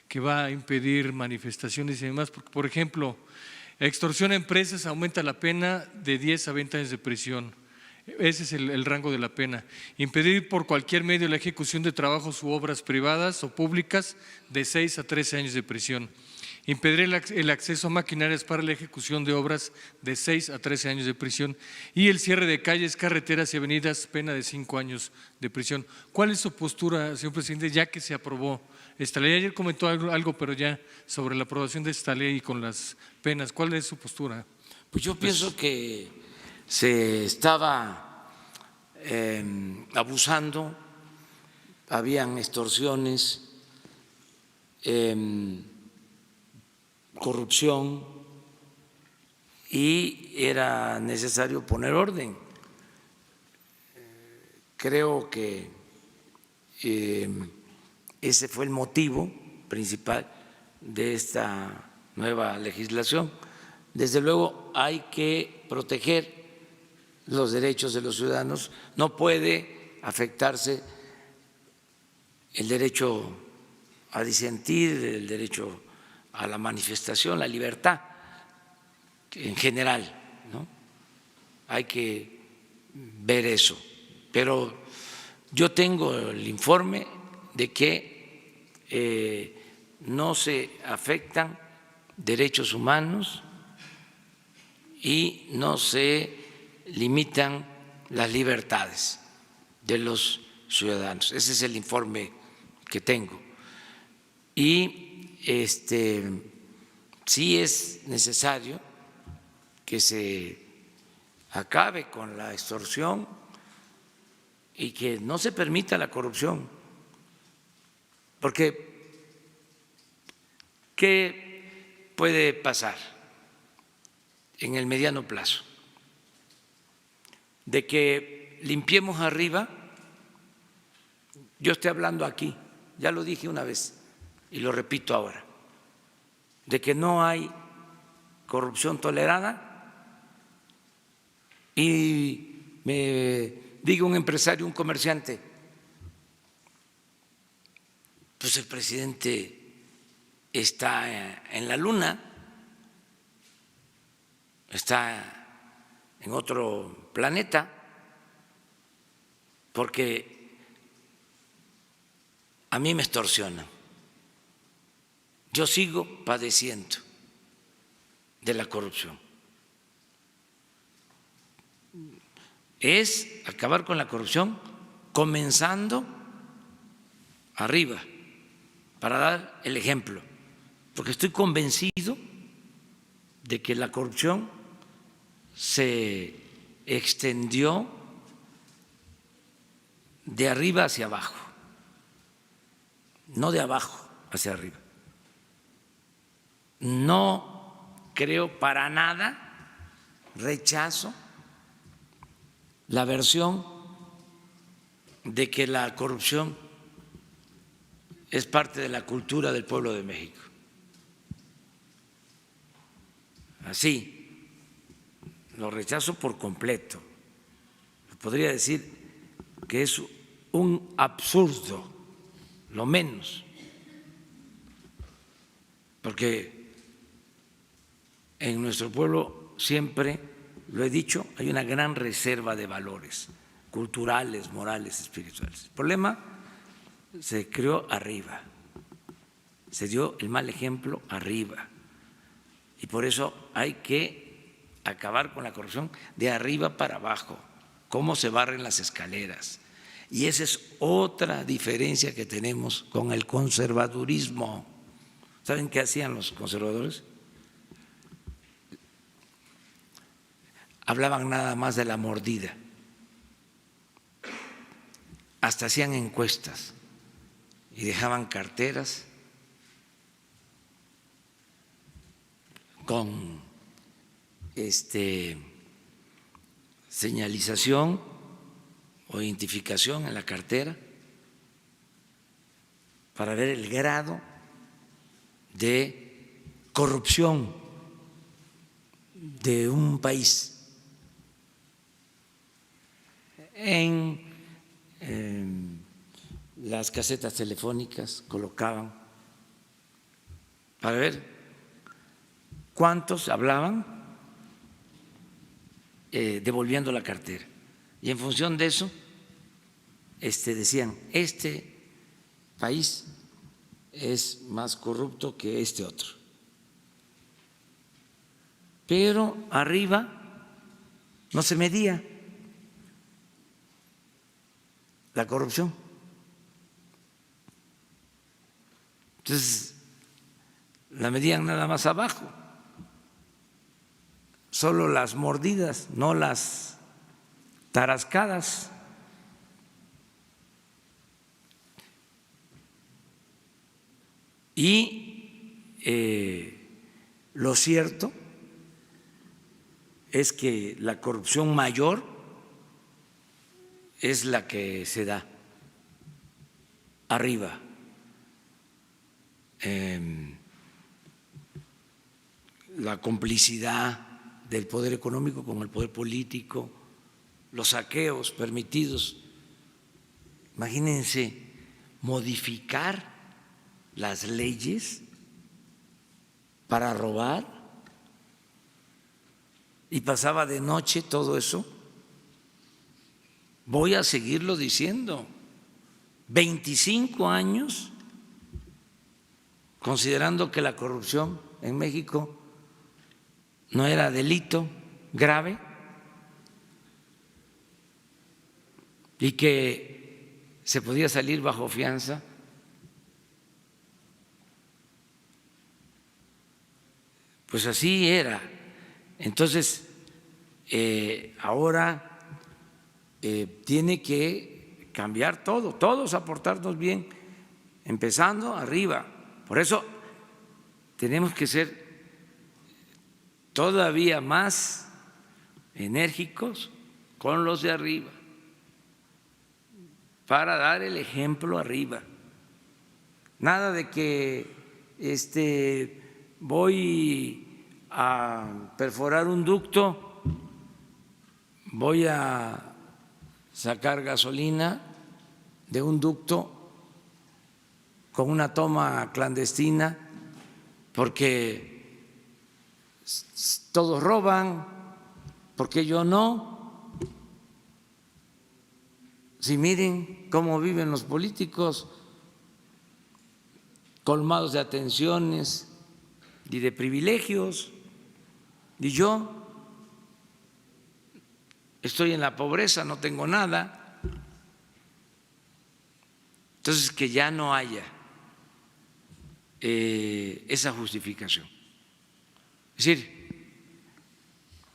que va a impedir manifestaciones y demás, porque, por ejemplo, extorsión a empresas aumenta la pena de 10 a 20 años de prisión. Ese es el rango de la pena. Impedir por cualquier medio la ejecución de trabajos u obras privadas o públicas, de 6 a 13 años de prisión. Impedir el acceso a maquinarias para la ejecución de obras, de 6 a 13 años de prisión. Y el cierre de calles, carreteras y avenidas, pena de 5 años de prisión. ¿Cuál es su postura, señor presidente, ya que se aprobó esta ley? Ayer comentó algo, pero ya sobre la aprobación de esta ley y con las penas, ¿cuál es su postura? Pues yo pienso que se estaba abusando, habían extorsiones, corrupción, y era necesario poner orden. Creo que ese fue el motivo principal de esta nueva legislación. Desde luego hay que proteger los derechos de los ciudadanos, no puede afectarse el derecho a disentir, el derecho a la manifestación, la libertad en general, ¿no? Hay que ver eso. Pero yo tengo el informe de que no se afectan derechos humanos y no se limitan las libertades de los ciudadanos. Ese es el informe que tengo. Y sí es necesario que se acabe con la extorsión y que no se permita la corrupción, porque ¿qué puede pasar en el mediano plazo? De que limpiemos arriba. Yo estoy hablando aquí, ya lo dije una vez y lo repito ahora, de que no hay corrupción tolerada, y me diga un empresario, un comerciante, pues el presidente está en la luna, está en otro planeta, porque a mí me extorsionan. Yo sigo padeciendo de la corrupción. Es acabar con la corrupción comenzando arriba, para dar el ejemplo, porque estoy convencido de que la corrupción se extendió de arriba hacia abajo, no de abajo hacia arriba. No creo para nada, rechazo la versión de que la corrupción es parte de la cultura del pueblo de México. Así lo rechazo por completo. Podría decir que es un absurdo, lo menos, porque en nuestro pueblo siempre, lo he dicho, hay una gran reserva de valores culturales, morales, espirituales. El problema se creó arriba, se dio el mal ejemplo arriba, y por eso hay que acabar con la corrupción de arriba para abajo, cómo se barren las escaleras. Y esa es otra diferencia que tenemos con el conservadurismo. ¿Saben qué hacían los conservadores? Hablaban nada más de la mordida, hasta hacían encuestas y dejaban carteras con señalización o identificación en la cartera para ver el grado de corrupción de un país. En las casetas telefónicas colocaban para ver cuántos hablaban devolviendo la cartera. Y en función de eso decían, este país es más corrupto que este otro. Pero arriba no se medía la corrupción. Entonces, la medían nada más abajo, solo las mordidas, no las tarascadas. Y lo cierto es que la corrupción mayor es la que se da arriba. La complicidad del poder económico con el poder político, los saqueos permitidos. Imagínense modificar las leyes para robar, y pasaba de noche todo eso. Voy a seguirlo diciendo, 25 años considerando que la corrupción en México no era delito grave y que se podía salir bajo fianza. Pues así era. Entonces, ahora tiene que cambiar todo, todos aportarnos bien, empezando arriba. Por eso tenemos que ser todavía más enérgicos con los de arriba, para dar el ejemplo arriba. Nada de que voy a perforar un ducto, voy a sacar gasolina de un ducto con una toma clandestina, porque todos roban, porque yo no. Si miren cómo viven los políticos, colmados de atenciones y de privilegios, y yo estoy en la pobreza, no tengo nada. Entonces, que ya no haya esa justificación. Es decir,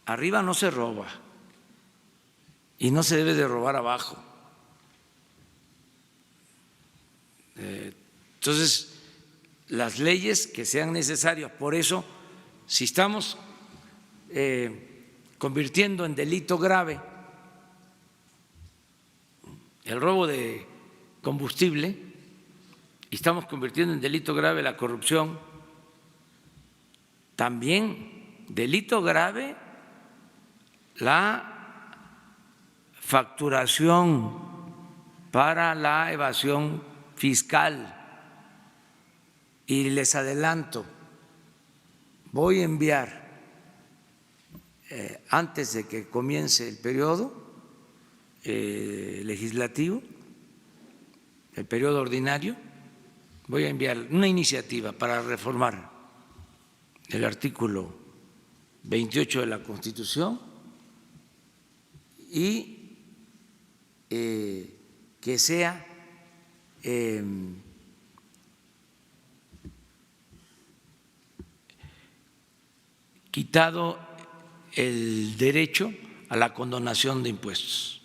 arriba no se roba y no se debe de robar abajo. Entonces, las leyes que sean necesarias. Por eso, si estamos convirtiendo en delito grave el robo de combustible, y estamos convirtiendo en delito grave la corrupción, también delito grave la facturación para la evasión fiscal. Y les adelanto, voy a enviar, antes de que comience el periodo legislativo, el periodo ordinario, voy a enviar una iniciativa para reformar el artículo 28 de la Constitución y que sea quitado el derecho a la condonación de impuestos,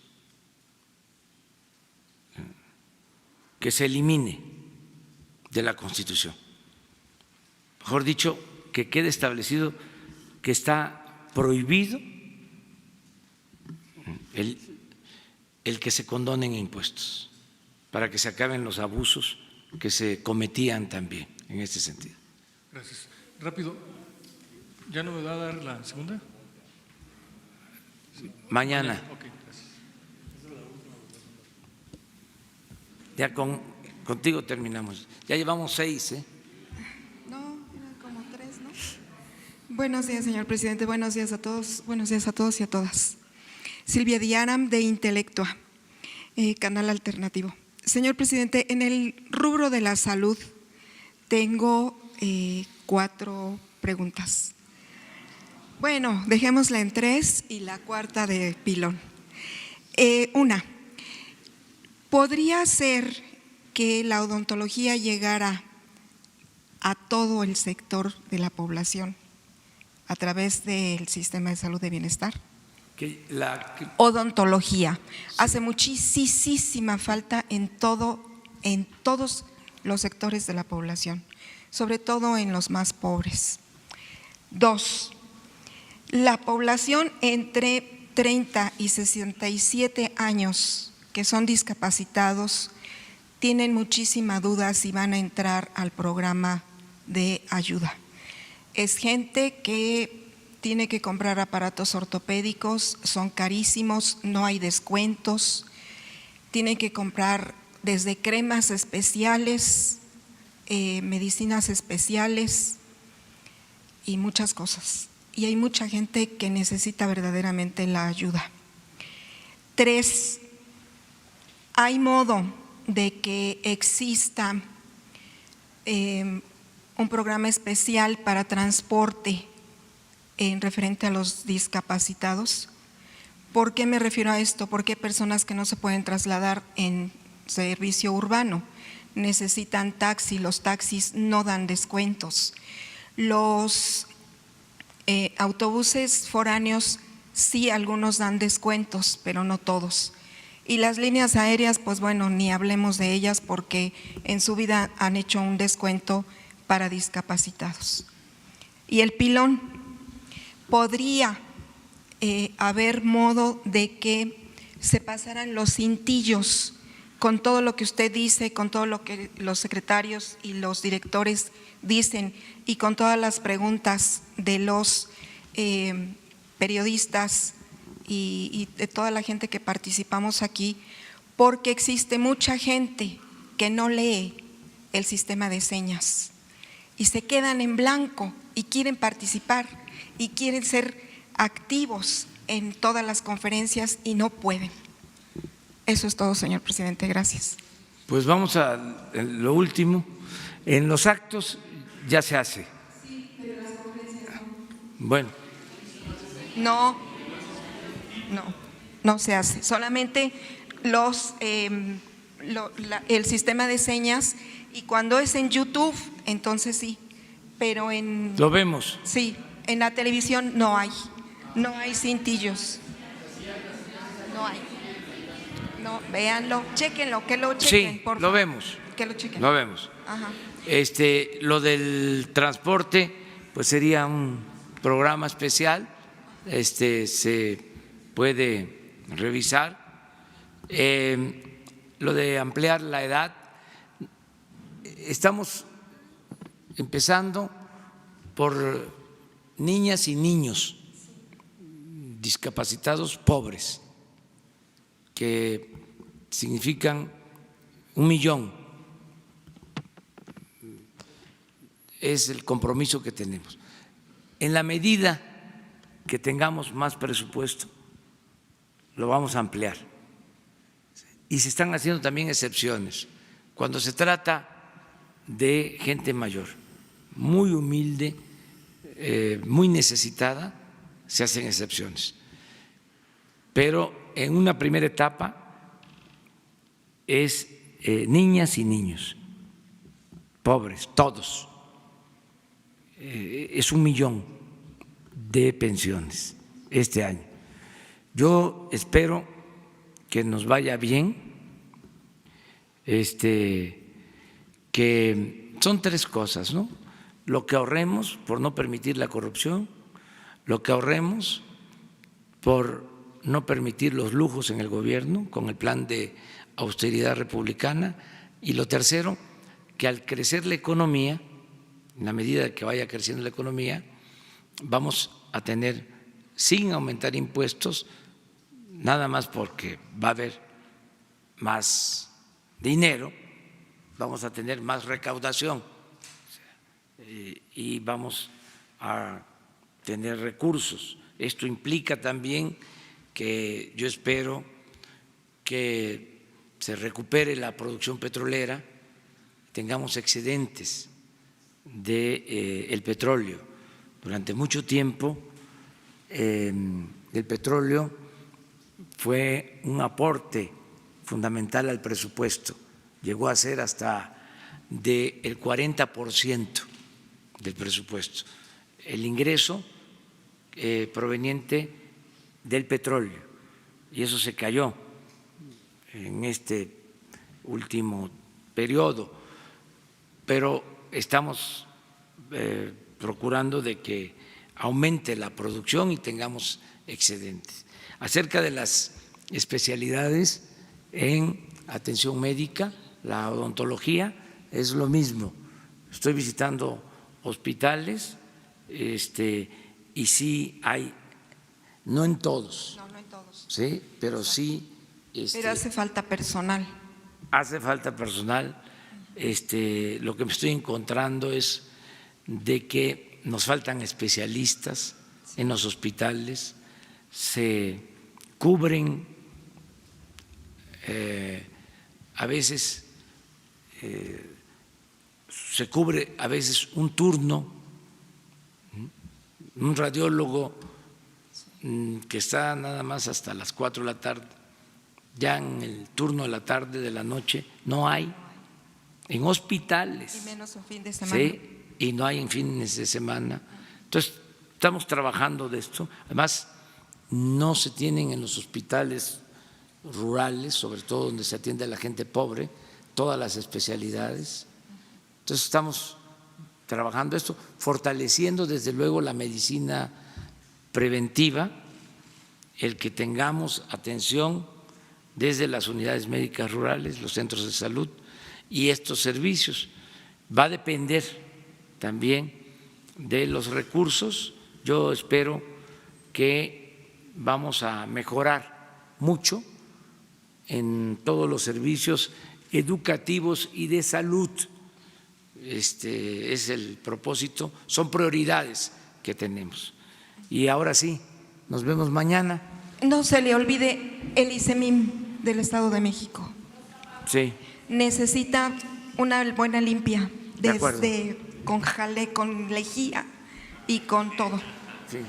que se elimine de la Constitución. Mejor dicho, que quede establecido que está prohibido el que se condonen impuestos, para que se acaben los abusos que se cometían también en este sentido. Gracias. Rápido, ¿ya no me va a dar la segunda? Mañana. Okay, gracias. Ya contigo terminamos. Ya llevamos 6, ¿eh? No, eran como 3, ¿no? Buenos días, señor presidente. Buenos días a todos. Buenos días a todos y a todas. Silvia Diaram, de Intelectua, Canal Alternativo. Señor presidente, en el rubro de la salud tengo 4 preguntas. Bueno, dejémosla en 3 y la cuarta de pilón. Una, ¿podría ser que la odontología llegara a todo el sector de la población a través del sistema de salud de bienestar? Odontología hace muchísima falta en todos los sectores de la población, sobre todo en los más pobres. 2, la población entre 30 y 67 años que son discapacitados tienen muchísima duda si van a entrar al programa de ayuda. Es gente que tiene que comprar aparatos ortopédicos, son carísimos, no hay descuentos, tienen que comprar desde cremas especiales, medicinas especiales y muchas cosas. Y hay mucha gente que necesita verdaderamente la ayuda. 3, hay modo de que exista un programa especial para transporte en referente a los discapacitados. ¿Por qué me refiero a esto? Porque hay personas que no se pueden trasladar en servicio urbano, necesitan taxi, los taxis no dan descuentos. Los autobuses foráneos sí, algunos dan descuentos, pero no todos. Y las líneas aéreas, pues bueno, ni hablemos de ellas porque en su vida han hecho un descuento para discapacitados. Y el pilón, podría haber modo de que se pasaran los cintillos con todo lo que usted dice, con todo lo que los secretarios y los directores dicen y con todas las preguntas de los periodistas y de toda la gente que participamos aquí, porque existe mucha gente que no lee el sistema de señas y se quedan en blanco y quieren participar y quieren ser activos en todas las conferencias y no pueden. Eso es todo, señor presidente. Gracias. Pues vamos a lo último. En los actos ya se hace. Sí, pero las conferencias no. Bueno. No se hace. Solamente el sistema de señas, y cuando es en YouTube, entonces sí. Pero en… Lo vemos. Sí, en la televisión no hay cintillos. No hay. No, véanlo, chéquenlo, que lo chequen, sí, por favor. Lo vemos. Que lo chequen. Lo vemos. Ajá. Lo del transporte, pues sería un programa especial, se puede revisar. Lo de ampliar la edad, estamos empezando por niñas y niños discapacitados pobres, que significan 1 millón. Es el compromiso que tenemos. En la medida que tengamos más presupuesto, lo vamos a ampliar. Y se están haciendo también excepciones. Cuando se trata de gente mayor, muy humilde, muy necesitada, se hacen excepciones. Pero en una primera etapa es niñas y niños, pobres, todos. Es 1 millón de pensiones este año. Yo espero que nos vaya bien, que son 3 cosas, ¿no? Lo que ahorremos por no permitir la corrupción, lo que ahorremos por no permitir los lujos en el gobierno con el plan de austeridad republicana, y lo tercero, que al crecer la economía, en la medida que vaya creciendo la economía, vamos a tener, sin aumentar impuestos, nada más porque va a haber más dinero, vamos a tener más recaudación y vamos a tener recursos. Esto implica también que yo espero que se recupere la producción petrolera, tengamos excedentes del petróleo. Durante mucho tiempo el petróleo fue un aporte fundamental al presupuesto, llegó a ser hasta del 40% del presupuesto, el ingreso proveniente del petróleo, y eso se cayó en este último periodo, pero estamos procurando de que aumente la producción y tengamos excedentes. Acerca de las especialidades en atención médica, la odontología es lo mismo. Estoy visitando hospitales y sí hay, no en todos, sí, pero sí. Pero hace falta personal. Hace falta personal. Lo que me estoy encontrando es de que nos faltan especialistas en los hospitales, se cubren a veces se cubre a veces un turno, un radiólogo que está nada más hasta las 4 de la tarde, ya en el turno de la tarde, de la noche, no hay en hospitales. Y menos un fin de semana. Sí, y no hay en fines de semana. Entonces, estamos trabajando de esto. Además, no se tienen en los hospitales rurales, sobre todo donde se atiende a la gente pobre, todas las especialidades. Entonces, estamos trabajando esto, fortaleciendo desde luego la medicina preventiva, el que tengamos atención desde las unidades médicas rurales, los centros de salud y estos servicios. Va a depender también de los recursos. Yo espero que vamos a mejorar mucho en todos los servicios educativos y de salud. Es el propósito, son prioridades que tenemos. Y ahora sí, nos vemos mañana. No se le olvide el ICEMIM del Estado de México. Sí. Necesita una buena limpia, desde con jalé, con lejía y con todo. Sí.